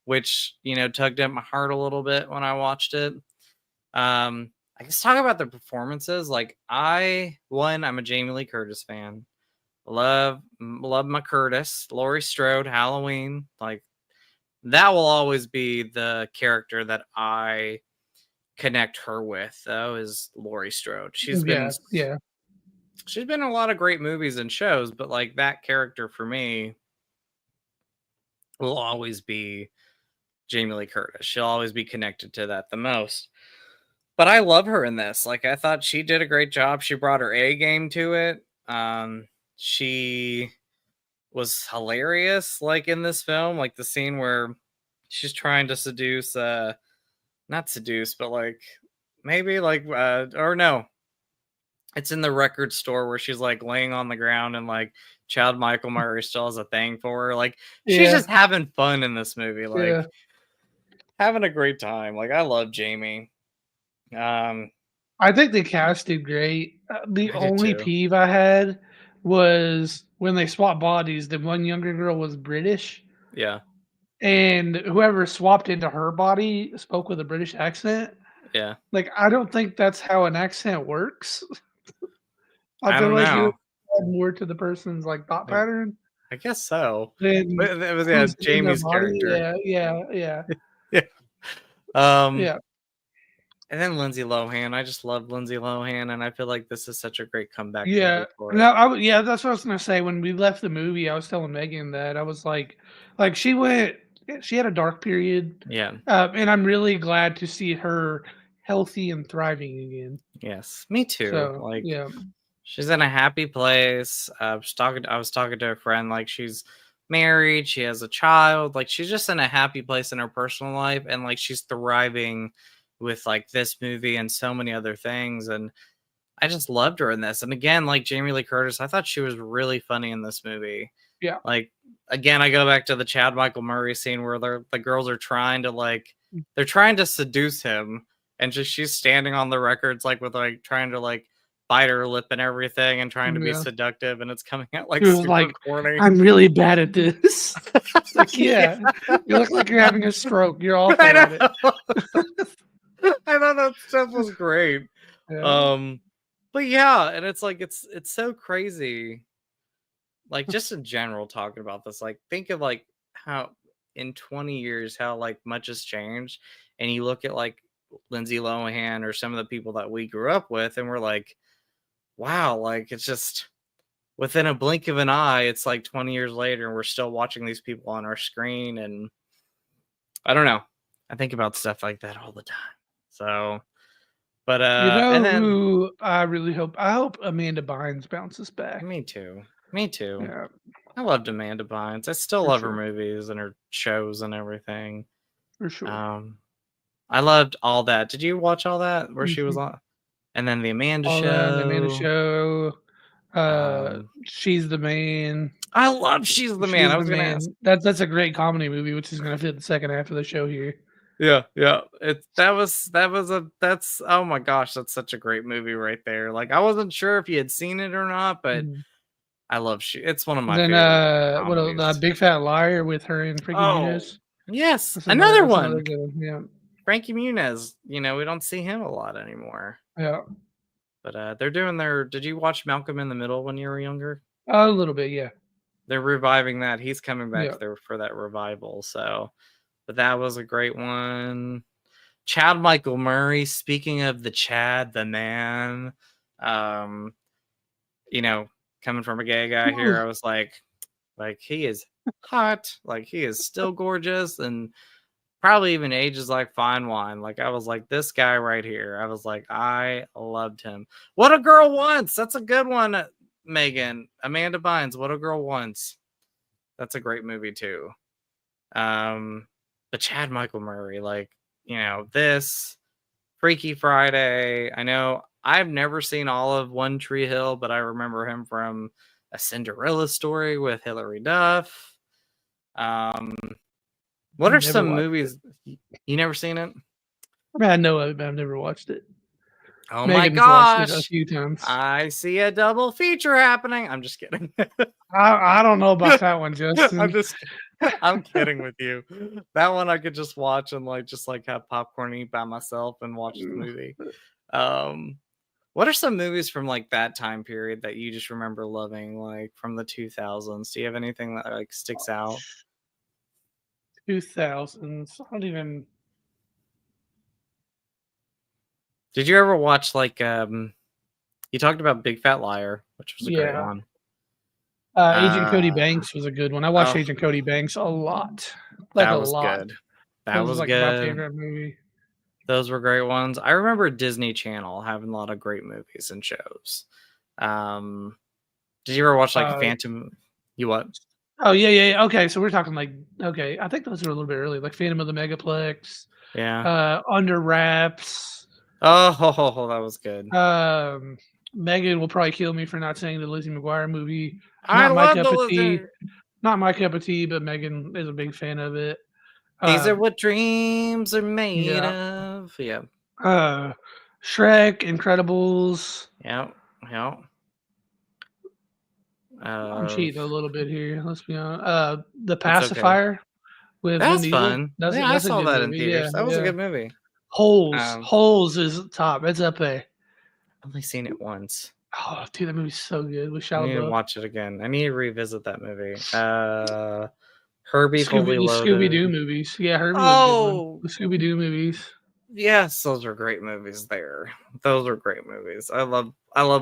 which, tugged at my heart a little bit when I watched it. I guess talk about the performances. Like I'm a Jamie Lee Curtis fan. Love my Curtis. Laurie Strode, Halloween. Like that will always be the character that I connect her with, though, is Laurie Strode. She's been in a lot of great movies and shows, but like that character for me will always be Jamie Lee Curtis. She'll always be connected to that the most. But I love her in this. Like I thought she did a great job. She brought her A game to it. She was hilarious, like in this film, like the scene where she's trying to seduce, not seduce, but like maybe like, or no, it's in the record store where she's like laying on the ground and like Chad Michael Murray still has a thing for her. Like she's just having fun in this movie, like having a great time. Like I love Jamie. I think the cast did great. The only peeve I had was when they swapped bodies, the one younger girl was British. Yeah. And whoever swapped into her body spoke with a British accent. Yeah. Like, I don't think that's how an accent works. I feel like you add more to the person's like thought pattern. I guess so. Then it was Jamie's character. Yeah. Yeah. And then Lindsay Lohan. I just love Lindsay Lohan, and I feel like this is such a great comeback. Yeah. No, that's what I was gonna say. When we left the movie, I was telling Megan that I was like she had a dark period. Yeah. And I'm really glad to see her healthy and thriving again. Yes, me too. So, she's in a happy place. I was talking to a friend, like she's married, she has a child, like she's just in a happy place in her personal life, and like she's thriving with like this movie and so many other things. And I just loved her in this. And again, like Jamie Lee Curtis, I thought she was really funny in this movie. Yeah. Like again, I go back to the Chad Michael Murray scene where the girls are trying to like they're trying to seduce him, and she's standing on the records like with like trying to like bite her lip and everything and trying to be seductive, and it's coming out like super like, corny. I'm really bad at this. It's like, yeah, you look like you're having a stroke. You're awful at it. I thought that stuff was great. Yeah. But yeah, and it's like it's so crazy. Like just in general talking about this, like think of like how in 20 years how like much has changed, and you look at like Lindsay Lohan or some of the people that we grew up with, and we're like, wow, like it's just within a blink of an eye, it's like 20 years later, and we're still watching these people on our screen. And I don't know. I think about stuff like that all the time. So, but and then who I really hope Amanda Bynes bounces back. Me too. Yeah. I loved Amanda Bynes. I still love her movies and her shows and everything. For sure. I loved All That. Did you watch All That where she was on? And then the Amanda Show. The Amanda Show. She's the Man. I love She's the Man. I was gonna ask. That's a great comedy movie, which is gonna fit the second half of the show here. Yeah. That's oh my gosh, that's such a great movie right there. Like I wasn't sure if you had seen it or not, but I love it's one of my favorite. The Big Fat Liar with her and Frankie Muniz. Yes, another one. Yeah, Frankie Muniz. You know, we don't see him a lot anymore. Yeah, but they're doing their. Did you watch Malcolm in the Middle when you were younger? A little bit, yeah. They're reviving that. He's coming back there for that revival. So, but that was a great one. Chad Michael Murray. Speaking of the Chad, the man, you know, coming from a gay guy here, I was like he is hot. Like he is still gorgeous and probably even ages like fine wine. Like I was like, this guy right here. I was like, I loved him. What a Girl Wants. That's a good one, Megan. Amanda Bynes, What a Girl Wants. That's a great movie too. But Chad Michael Murray, like, you know, this Freaky Friday. I know I've never seen all of One Tree Hill, but I remember him from A Cinderella Story with Hilary Duff. What are some movies you never seen it? I know it, but I've never watched it. Oh my gosh! A few times. I see a double feature happening. I'm just kidding. I don't know about that one, Justin. I'm kidding with you. That one I could just watch and just have popcorn, eat by myself, and watch the movie. What are some movies from like that time period that you just remember loving, like from the 2000s? Do you have anything that like sticks out? 2000s. I don't even. Did you ever watch like you talked about Big Fat Liar, which was a great one. Agent Cody Banks was a good one. I watched Agent Cody Banks a lot. Like that was a lot. Good. That was like good. My favorite movie. Those were great ones. I remember Disney Channel having a lot of great movies and shows. Did you ever watch like Phantom? You what? Oh yeah. Okay, so we're talking like I think those were a little bit early, like Phantom of the Megaplex. Yeah. Under Wraps. Oh, that was good. Megan will probably kill me for not saying the Lizzie McGuire movie. I love the Lizzie. Not my cup of tea, but Megan is a big fan of it. These are what dreams are made of. Yeah. Shrek, Incredibles. Yeah. I'm cheating a little bit here. Let's be honest. The Pacifier with that's fun. I saw that in theaters. That was a good movie. Holes is top. It's up there. I've only seen it once. Oh, dude, that movie's so good. With Shia LaBeouf. I need to watch it again. I need to revisit that movie. Herbie Fully Loaded. Scooby-Doo movies. Yeah, Herbie was the Scooby-Doo movies. Yes, those are great movies there. Those are great movies. I love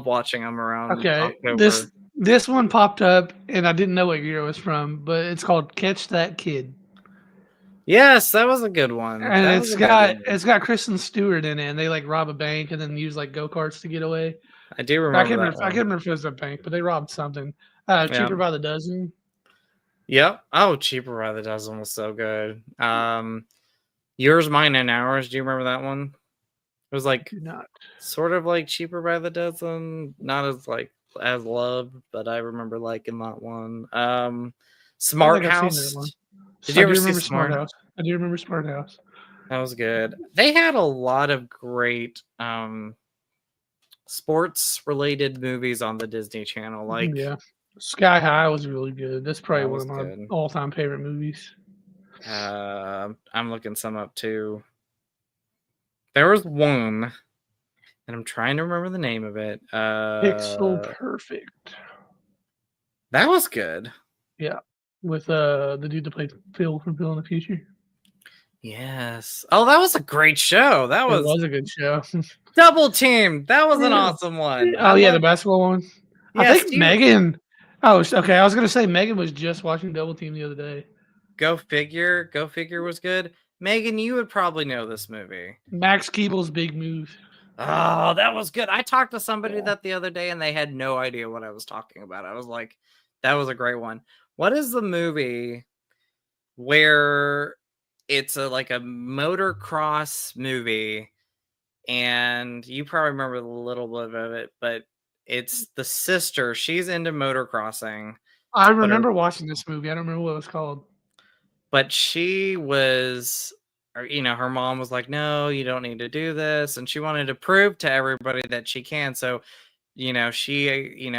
watching them around October. This one popped up, and I didn't know what year it was from, but it's called Catch That Kid. Yes, that was a good one. And it's got Kristen Stewart in it, and they like rob a bank and then use like go-karts to get away. I do remember. I can't remember if it was a bank, but they robbed something. Cheaper by the Dozen. Yep. Oh, Cheaper by the Dozen was so good. Yours, Mine, and Ours. Do you remember that one? It was like sort of like Cheaper by the Dozen, not as loved, but I remember liking that one. Smart House. Did you ever see Smart House? I do remember Smart House. That was good. They had a lot of great sports related movies on the Disney Channel. Like, Yeah, Sky High was really good. That's probably that one was of my good. all-time favorite movies. I'm looking some up too. There was one, and I'm trying to remember the name of it. Pixel Perfect. That was good. Yeah, with the dude that played Phil from Phil in the Future. Yes. Oh, that was a great show. That It was was a good show. Double Team. That was an Yeah. awesome one. Oh yeah, the basketball one. I Yes, think Megan. Oh, okay. I was gonna say Megan was just watching Double Team the other day. Go Figure. Go Figure was good. Megan, you would probably know this movie. Max Keeble's Big Move. Oh, that was good. I talked to somebody that the other day and they had no idea what I was talking about. I was like, that was a great one. What is the movie where it's like a motocross movie and you probably remember a little bit of it, but it's the sister. She's into motocrossing. I remember watching this movie. I don't remember what it was called. But she was, her mom was like, no, you don't need to do this. And she wanted to prove to everybody that she can. So, she,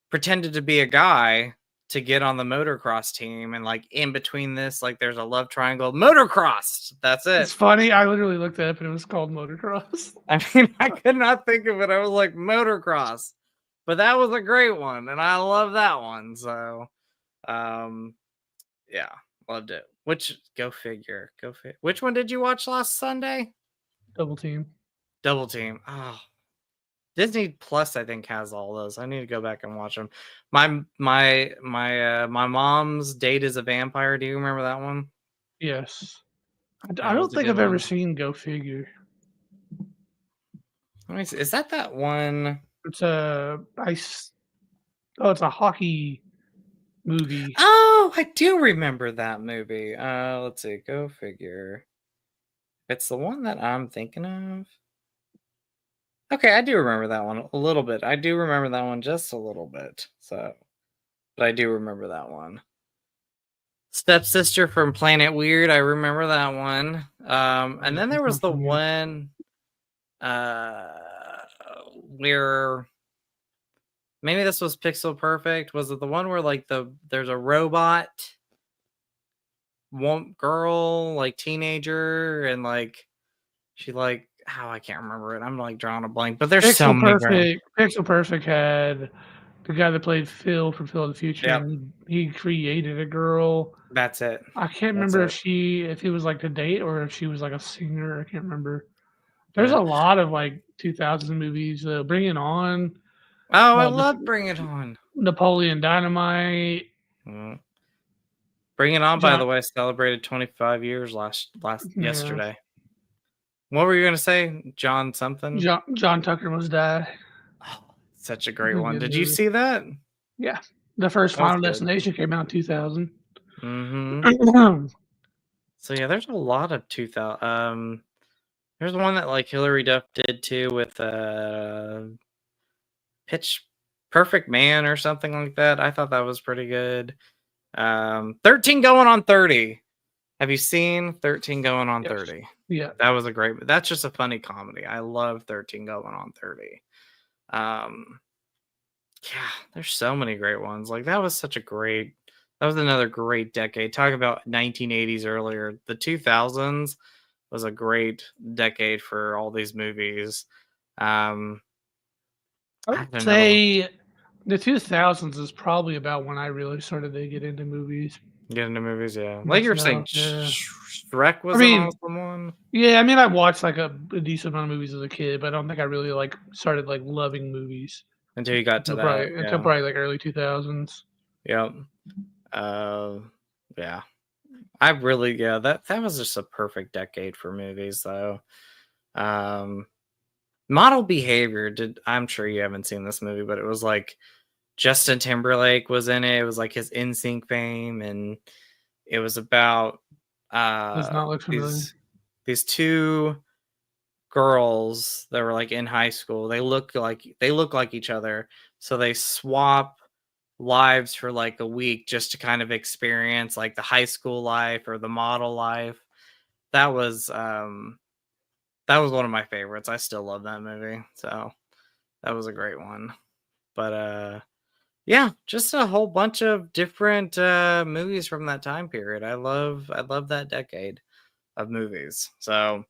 pretended to be a guy to get on the motocross team. And like in between this, like there's a love triangle, motocross. That's it. It's funny. I literally looked it up and it was called Motocross. I mean, I could not think of it. I was like, motocross. But that was a great one. And I love that one. So, yeah. Loved it. Go figure. Which one did you watch last Sunday? Double Team. Double Team. Oh, Disney Plus, I think, has all those. I need to go back and watch them. My mom's date is a vampire. Do you remember that one? Yes. I don't think I've ever seen Go Figure. Let me see. Is that one? It's a it's a hockey movie. Oh, I do remember that movie. Let's see. Go figure. It's the one that I'm thinking of. Okay, I do remember that one a little bit. I do remember that one just a little bit. So, but I do remember that one. Stepsister from Planet Weird. I remember that one. And then there was the one where maybe this was Pixel Perfect. Was it the one where like there's a robot girl, like teenager, and like she like I can't remember it. I'm like drawing a blank, but there's so many. Pixel Perfect had the guy that played Phil from Phil in the Future. Yep. He created a girl. That's it. I can't remember if he was like to date or if she was like a singer. I can't remember. There's a lot of like 2000s movies. Bring It On. Oh, I love Bring It On. Napoleon Dynamite. Bring It On, by the way, celebrated 25 years yesterday. What were you gonna say? John something? John Tucker Must Die. Oh, such a great one. Did you see that? Yeah. The first Final Destination came out in 2000. So yeah, there's a lot of 2000. There's one that like Hilary Duff did too with Pitch Perfect Man or something like that. I thought that was pretty good. 13 Going on 30. Have you seen 13 Going on 30? Yeah. That was that's just a funny comedy. I love 13 Going on 30. Yeah, there's so many great ones. Like that was another great decade. Talk about 1980s earlier. The 2000s was a great decade for all these movies. I would say the 2000s is probably about when I really started to get into movies. Yeah. Like you were saying, Shrek was an awesome one. Yeah, I mean, I watched like a decent amount of movies as a kid, but I don't think I really like started like loving movies until you got to until probably like early 2000s. Yep. Yeah. That was just a perfect decade for movies, though. Model Behavior I'm sure you haven't seen this movie, but it was like Justin Timberlake was in it. It was like his NSYNC fame, and it was about Does not look familiar. These two girls that were like in high school. They look like each other, so they swap lives for like a week just to kind of experience like the high school life or the model life. that was one of my favorites. I still love that movie. So that was a great one. But yeah, just a whole bunch of different movies from that time period. I love that decade of movies. So,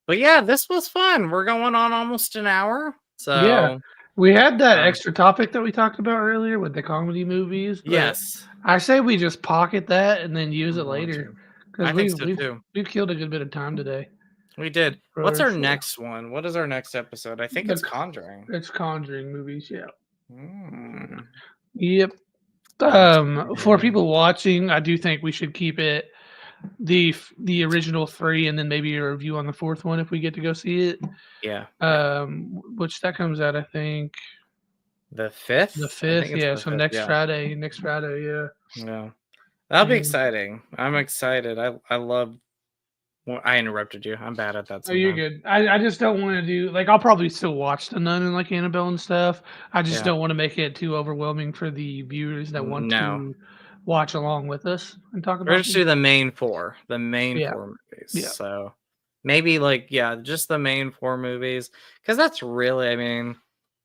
but yeah, this was fun. We're going on almost an hour. Yeah. So We had that um, extra topic that we talked about earlier with the comedy movies, but yes, I say we just pocket that and then use I'm it going later to. because I think so too. we've killed a good bit of time today. We did. What's For our sure. next one? What is our next episode? I think it's Conjuring. It's Conjuring movies, yeah. Mm. Yep. For people watching, I do think we should keep it the original 3 and then maybe a review on the 4th one if we get to go see it. Yeah. Which that comes out, I think, the 5th. the 5th, yeah. So 5th, next yeah. Friday, yeah. Yeah, that'll be exciting. I'm excited. I love. Well, I interrupted you. I'm bad at that. Oh, you're good. I just don't want to do like I'll probably still watch The Nun and like Annabelle and stuff. I just don't want to make it too overwhelming for the viewers that want to watch along with us and talk about. We're just do the main 4, four movies. Yeah. So maybe just the main 4 movies, because that's really, I mean,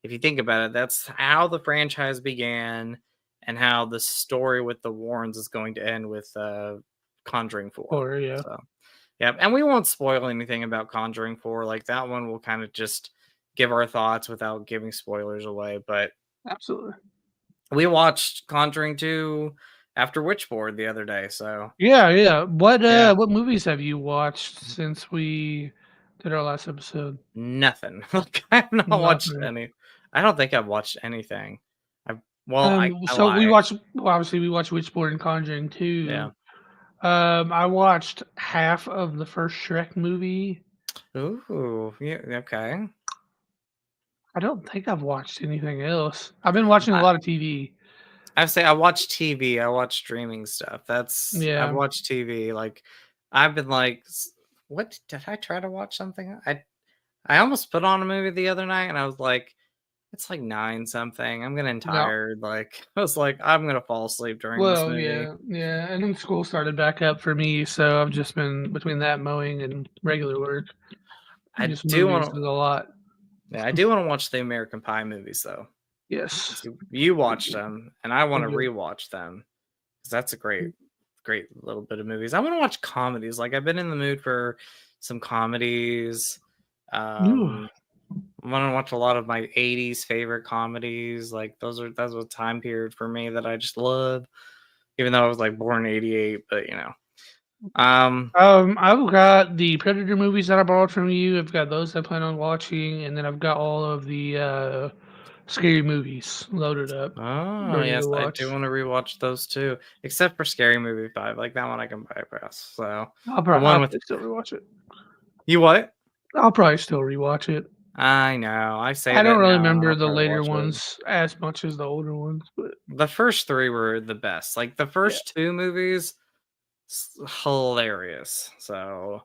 if you think about it, that's how the franchise began and how the story with the Warrens is going to end with Conjuring 4. Yeah. So. Yeah, and we won't spoil anything about Conjuring 4. Like that one, we'll kind of just give our thoughts without giving spoilers away. But absolutely, we watched Conjuring 2 after Witchboard the other day. So yeah. What movies have you watched since we did our last episode? Nothing. I have not watched any. I don't think I've watched anything. We watched. Well, obviously, we watched Witchboard and Conjuring 2. Yeah. I watched half of the first Shrek movie. Ooh, yeah, okay. I don't think I've watched anything else. I've been watching a lot of TV. I watch TV. I watch streaming stuff. I've watched TV. Like, I've been like, what did I try to watch something? I almost put on a movie the other night, and I was like, it's like 9 something. I'm getting tired. No. Like I was like, I'm gonna fall asleep during this movie. Yeah. And then school started back up for me, so I've just been between that mowing and regular work. I do want to a lot. Yeah, I do want to watch the American Pie movies though. Yes, you watched them, and I want to rewatch them because that's a great little bit of movies. I want to watch comedies. Like I've been in the mood for some comedies. I want to watch a lot of my 80s favorite comedies. Like that's a time period for me that I just love, even though I was like born in 88, but you know. I've got the Predator movies that I borrowed from you. I've got those I plan on watching, and then I've got all of the scary movies loaded up. Oh yes, I do want to rewatch those too. Except for Scary Movie 5, like that one I can bypass. So I'll probably still rewatch it. You what? I'll probably still rewatch it. I know. I don't really remember the later ones as much as the older ones, but the first 3 were the best. Like the first 2 movies, hilarious. So,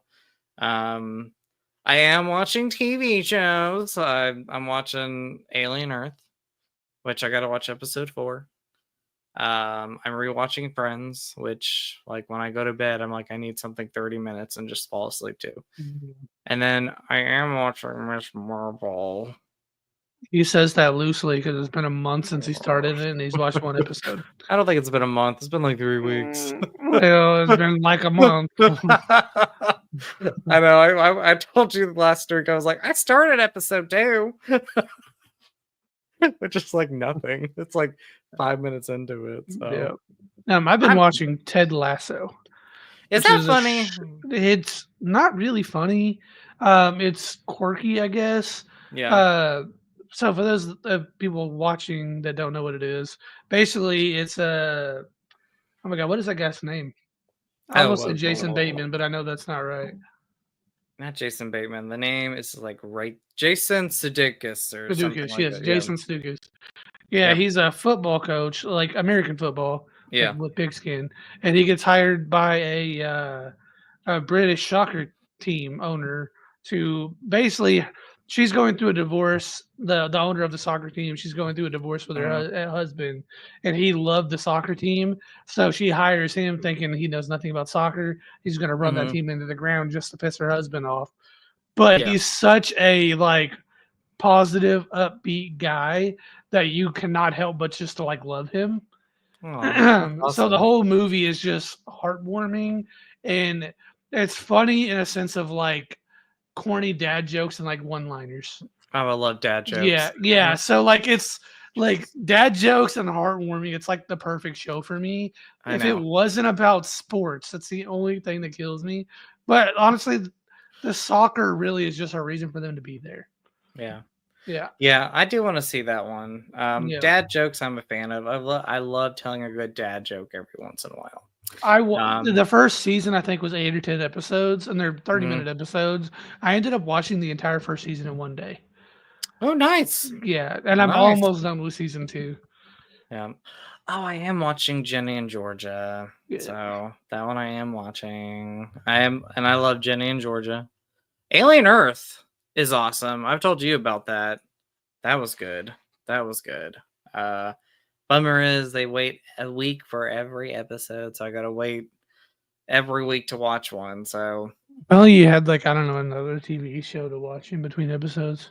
I am watching TV shows. I'm watching Alien Earth, which I got to watch episode 4. I'm rewatching Friends, which like when I go to bed, I'm like, I need something 30 minutes and just fall asleep to. Mm-hmm. And then I am watching Miss Marvel. He says that loosely because it's been a month since he started it and he's watched one episode. I don't think it's been a month. It's been like 3 weeks. Well, it's been like a month. I know. I told you last week, I was like, I started episode 2. Which is like nothing. It's like 5 minutes into it. So. Yeah. I've been watching Ted Lasso. Is that funny? It's not really funny. It's quirky, I guess. Yeah. So for those people watching that don't know what it is, basically it's oh my god, what is that guy's name? I almost said Jason Bateman, but I know that's not right. Not Jason Bateman. The name is like Jason Sudeikis or something like yes, Jason Sudeikis. Yeah, he's a football coach, like American football. Yeah, like with pigskin, and he gets hired by a British soccer team owner to basically she's going through a divorce. The owner of the soccer team, she's going through a divorce with her husband, and he loved the soccer team. So she hires him, thinking he knows nothing about soccer. He's going to run that team into the ground just to piss her husband off. But he's such a like positive, upbeat guy that you cannot help but just to like love him. Awesome. So the whole movie is just heartwarming, and it's funny in a sense of like corny dad jokes and like one-liners. I would love dad jokes. Yeah. So like it's like dad jokes and heartwarming. It's like the perfect show for me. If it wasn't about sports, that's the only thing that kills me. But honestly, the soccer really is just a reason for them to be there. Yeah, I do want to see that one. Dad jokes I'm a fan of. I love telling a good dad joke every once in a while. The first season I think was 8 or 10 episodes, and they're 30-minute episodes. I ended up watching the entire first season in one day. Oh, nice. Yeah, and I'm almost done with season 2. Yeah. Oh, I am watching Jenny and Georgia. Yeah. So that one I am watching. And I love Jenny and Georgia. Alien Earth is awesome. I've told you about that. That was good. Bummer is they wait a week for every episode, so I gotta wait every week to watch one. So well, you had like I don't know another TV show to watch in between episodes.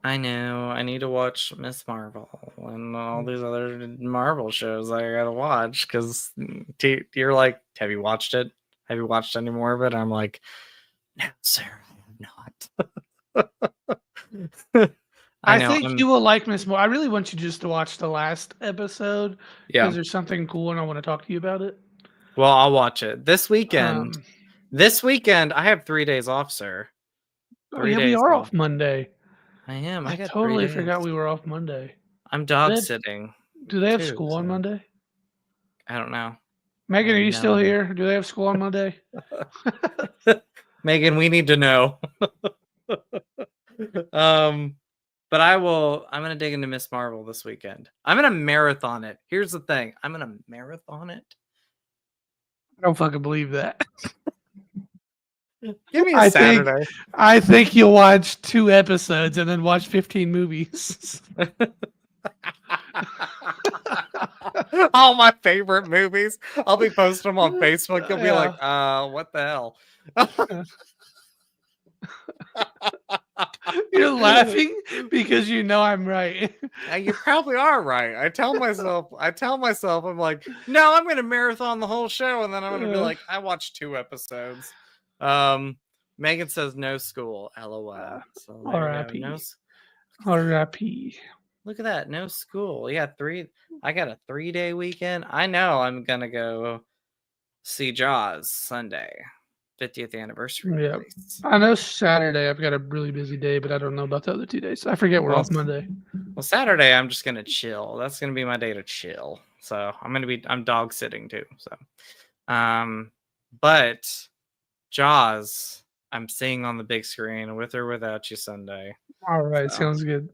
I know. I need to watch Miss Marvel and all these other Marvel shows I gotta watch because you're like, have you watched it? Have you watched any more of it? I'm like, no, sir, I have not. I think you will like Miss Marvel. I really want you just to watch the last episode because there's something cool and I want to talk to you about it. Well, I'll watch it this weekend. This weekend, I have 3 days off, sir. We are off Monday. I am. I totally forgot we were off Monday. I'm dog sitting. Do they have school on Monday? I don't know. Megan, are you still here? Do they have school on Monday? Megan, we need to know. But I'm going to dig into Miss Marvel this weekend. I'm going to marathon it. Here's the thing. I'm going to marathon it. I don't fucking believe that. Give me a Saturday. I think you'll watch 2 episodes and then watch 15 movies. All my favorite movies. I'll be posting them on Facebook. You'll be like, what the hell? You're laughing because you know I'm right. You probably are right. I tell myself, I'm like, no, I'm going to marathon the whole show, and then I'm going to be like, I watched 2 episodes. Megan says no school. LOL. So R.I.P. R.I.P. Look at that. No school. Yeah, I got a 3-day weekend. I know I'm gonna go see Jaws Sunday, 50th anniversary. Yeah, I know Saturday I've got a really busy day, but I don't know about the other 2 days. I forget we're off Monday. Well, Saturday I'm just gonna chill. That's gonna be my day to chill. So I'm dog sitting too. So, but Jaws, I'm seeing on the big screen with or without you Sunday. All right, sounds good.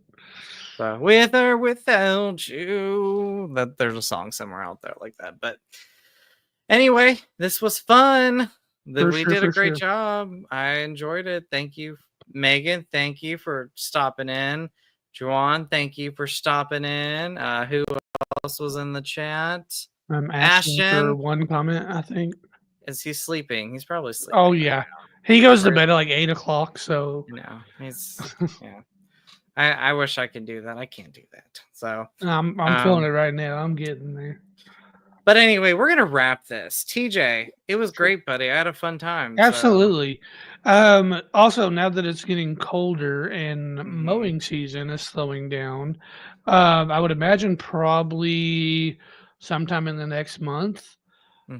So, with or without you, there's a song somewhere out there like that. But anyway, this was fun. We did a great job. I enjoyed it. Thank you, Megan. Thank you for stopping in. Juwan, thank you for stopping in. Who else was in the chat? Ashton for one comment, I think. Is he sleeping? He's probably sleeping. Oh yeah, he goes to bed at like 8 o'clock. So he's yeah. I wish I could do that. I can't do that. So I'm feeling it right now. I'm getting there. But anyway, we're gonna wrap this. TJ, it was great, buddy. I had a fun time. Absolutely. Also, now that it's getting colder and mowing season is slowing down, I would imagine probably sometime in the next month.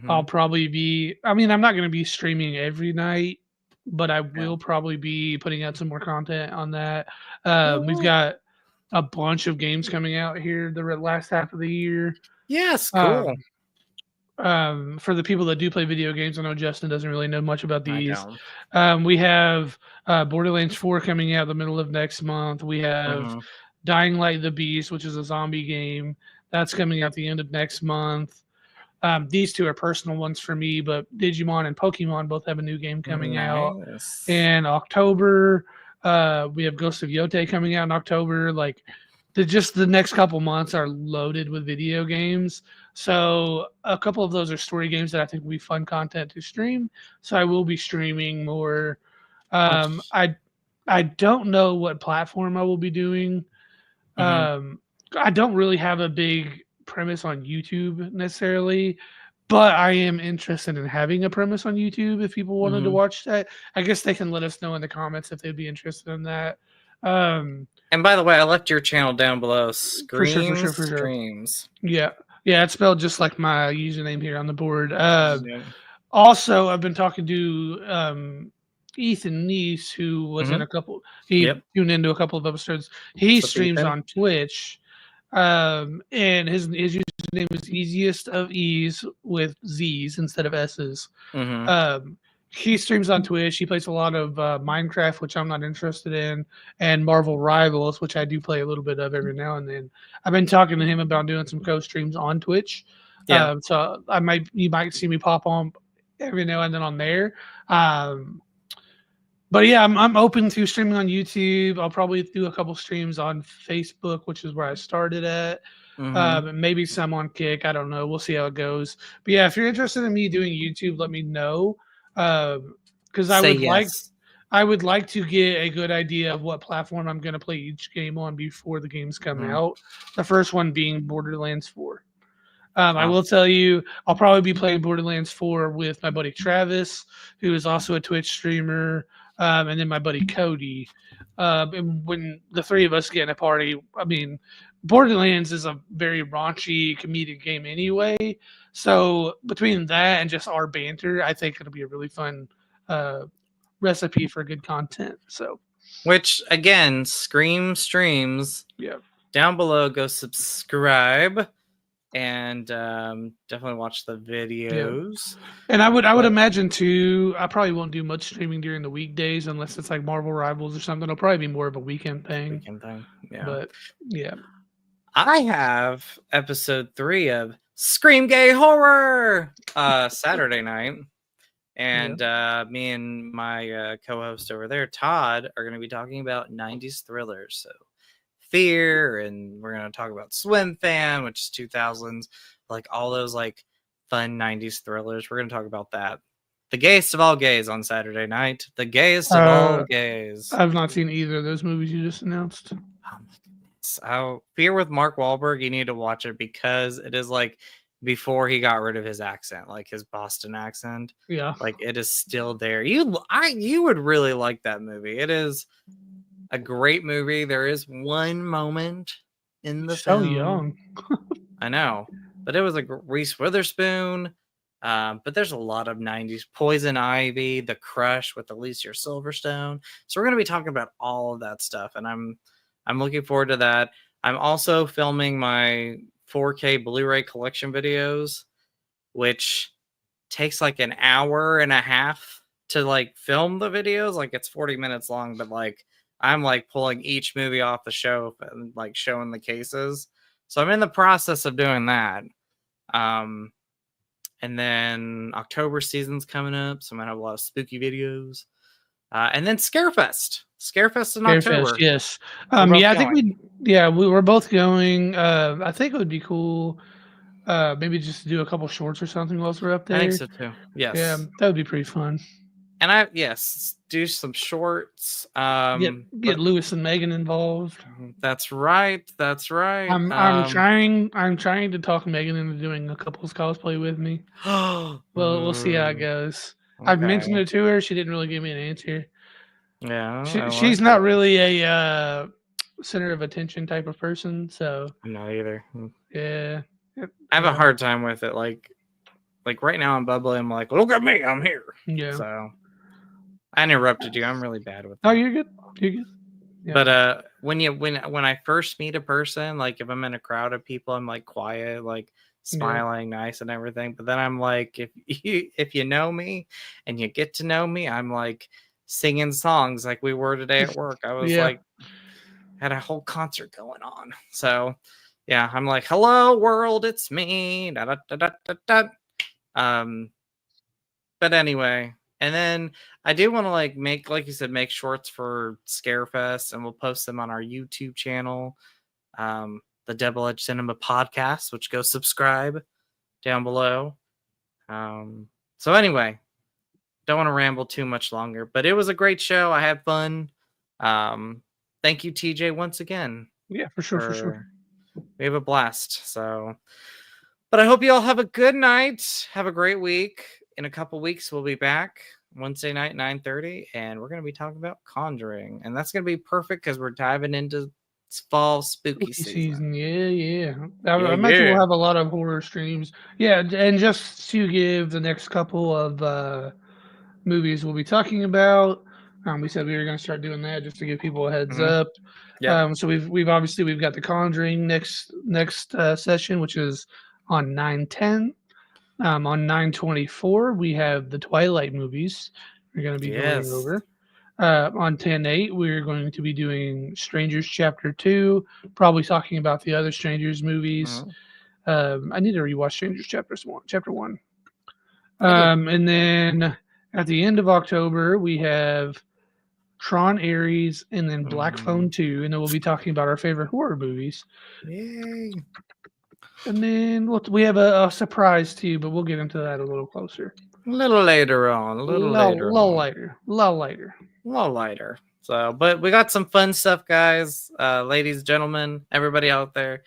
I'll probably be. I mean, I'm not going to be streaming every night, but I will probably be putting out some more content on that. We've got a bunch of games coming out here the last half of the year. Yes, cool. For the people that do play video games, I know Justin doesn't really know much about these. We have Borderlands 4 coming out the middle of next month. We have Dying Light the Beast, which is a zombie game. That's coming out the end of next month. These 2 are personal ones for me, but Digimon and Pokemon both have a new game coming out in October. We have Ghost of Yote coming out in October. Like, the next couple months are loaded with video games. So a couple of those are story games that I think will be fun content to stream. So I will be streaming more. Um, Which, I I don't know what platform I will be doing. mhm, Um, I don't really have a big premise on YouTube necessarily, but I am interested in having a premise on YouTube if people wanted to mhm. watch that. I guess they can let us know in the comments if they'd be interested in that. Um, And by the way, I left your channel down below. for sure, for Screams sure, for sure. Streams. Yeah. Yeah, it's spelled just like my username here on the board. Yeah. Also, I've been talking to Ethan Neese, who was in Mhm. a couple. He Yep. tuned into a couple of episodes. He What's up, streams Ethan? on Twitch, and his username is Easiest of Ease with Z's instead of S's. Mhm. Um, he streams on Twitch. He plays a lot of Minecraft, which I'm not interested in, and Marvel Rivals, which I do play a little bit of every now and then. I've been talking to him about doing some co-streams on Twitch, Yeah. so you might see me pop on every now and then on there. Um, but yeah, I'm open to streaming on YouTube. I'll probably do a couple streams on Facebook, which is where I started at. Mhm. And maybe some on Kick. I don't know. We'll see how it goes. But yeah, if you're interested in me doing YouTube, let me know. Because Say yes. I would like to get a good idea of what platform I'm going to play each game on before the games come Mhm. out. The first one being Borderlands 4. I Wow. will tell you, I'll probably be playing Borderlands 4 with my buddy Travis, who is also a Twitch streamer, and then my buddy Cody. And when the three of us get in a party, I mean, Borderlands is a very raunchy comedic game anyway. So between that and just our banter, I think it'll be a really fun uh, recipe for good content. So Which again, Scream Streams. yeah. Down below, go subscribe and definitely watch the Yeah. videos. And I would But imagine too. I probably won't do much streaming during the weekdays unless it's like Marvel Rivals or something. It'll probably be more of a weekend thing. weekend thing. Yeah. But yeah, I have episode 3 of Scream Gay Horror Saturday night. yeah. And me and my co-host over there, Todd, are going to be talking about 90s thrillers. So Fear, and we're going to talk about Swim Fan, which is 2000s, like all those like fun 90s thrillers. We're going to talk about that. The gayest of all gays on Saturday night. The gayest of all gays. I've not seen either of those movies you just announced. Oh my goodness. Fear with Mark Wahlberg, you need to watch it because it is like before he got rid of his accent, like his Boston accent. Yeah. Like it is still there. You would really like that movie. It is a great movie. There is one moment in the So film. young. I know, but it was like Reese Witherspoon. But there's a lot of 90s. Poison Ivy, The Crush with Alicia Silverstone. So we're gonna be talking about all of that stuff, and I'm looking forward to that. I'm also filming my 4K Blu-ray collection videos, which takes like an hour and a half to like film the videos. Like it's 40 minutes long, but like I'm like pulling each movie off the shelf and like showing the cases. So I'm in the process of doing that. And then October season's coming up, so I'm gonna have a lot of spooky videos. And then Scarefest in October. Yes. Both I think going. we were both going. I think it would be cool. Maybe just to do a couple shorts or something whilst we're up there. I think so too. Yes. Yeah, that would be pretty fun. And do some shorts. Get Lewis and Megan involved. That's right. That's right. I'm trying to talk Megan into doing a couple's cosplay with me. Well, we'll see how it goes. Okay. I've mentioned it to her. She didn't really give me an answer. Yeah. She's not really a center of attention type of person, so I'm not either. yeah. I have a hard time with it. Like right now I'm bubbly. I'm like, look at me, I'm here. Yeah. So I interrupted you. I'm really bad with that. Oh, you're good. You're good. Yeah. But when I first meet a person, like if I'm in a crowd of people, I'm like quiet, like smiling, nice and everything. But then I'm like, if you know me and you get to know me, I'm like singing songs like we were today at work. I was like had a whole concert going on. So yeah, I'm like, hello world, it's me. Da, da, da, da, da, da. But anyway, And then I do want to like make, like you said, make shorts for Scarefest, and we'll post them on our YouTube channel, the Double Edge Cinema Podcast, which go subscribe down below. So anyway, don't want to ramble too much longer, but it was a great show. I had fun. Thank you, TJ, once again. Yeah, for sure. We have a blast. So, but I hope you all have a good night. Have a great week. In a couple weeks, we'll be back Wednesday night, 9:30, and we're going to be talking about Conjuring, and that's going to be perfect because we're diving into fall spooky season. Yeah. I imagine we'll have a lot of horror streams. Yeah, and just to give the next couple of movies we'll be talking about. We said we were going to start doing that just to give people a heads up. Yeah. So we've got The Conjuring next session, which is on 9/10. On 9/24 we have the Twilight movies. We're going to be going over. On 10/8 we're going to be doing Strangers Chapter 2, probably talking about the other Strangers movies. I need to rewatch Strangers Chapter 1. And then at the end of October, we have Tron Ares and then Black Phone 2. And then we'll be talking about our favorite horror movies. Yay. And then we have a surprise too, but we'll get into that a little closer. A little later on. A little later. So, but we got some fun stuff, guys, ladies, gentlemen, everybody out there.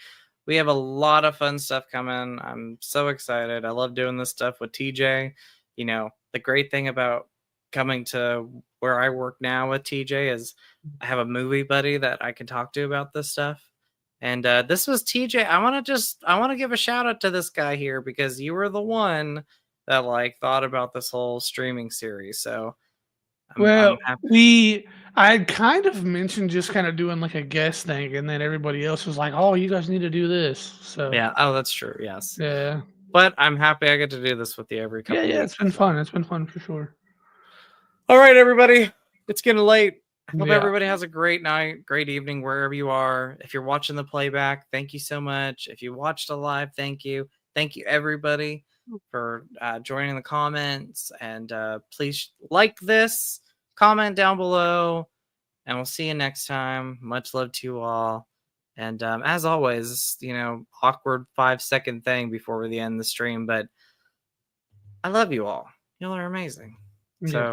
We have a lot of fun stuff coming. I'm so excited. I love doing this stuff with TJ. You know, the great thing about coming to where I work now with TJ is I have a movie buddy that I can talk to about this stuff. And this was TJ. I want to give a shout out to this guy here because you were the one that like thought about this whole streaming series. So, I kind of mentioned just kind of doing like a guest thing, and then everybody else was like, "Oh, you guys need to do this." So yeah, that's true. Yes. Yeah. But I'm happy I get to do this with you every couple. Yeah, it's been fun. It's been fun for sure. All right, everybody. It's getting late. I hope everybody has a great night, great evening, wherever you are. If you're watching the playback, thank you so much. If you watched a live, thank you. Thank you, everybody, for joining the comments. And please like this, comment down below, and we'll see you next time. Much love to you all. And as always, awkward 5-second thing before we end the stream, but I love you all. Y'all are amazing. So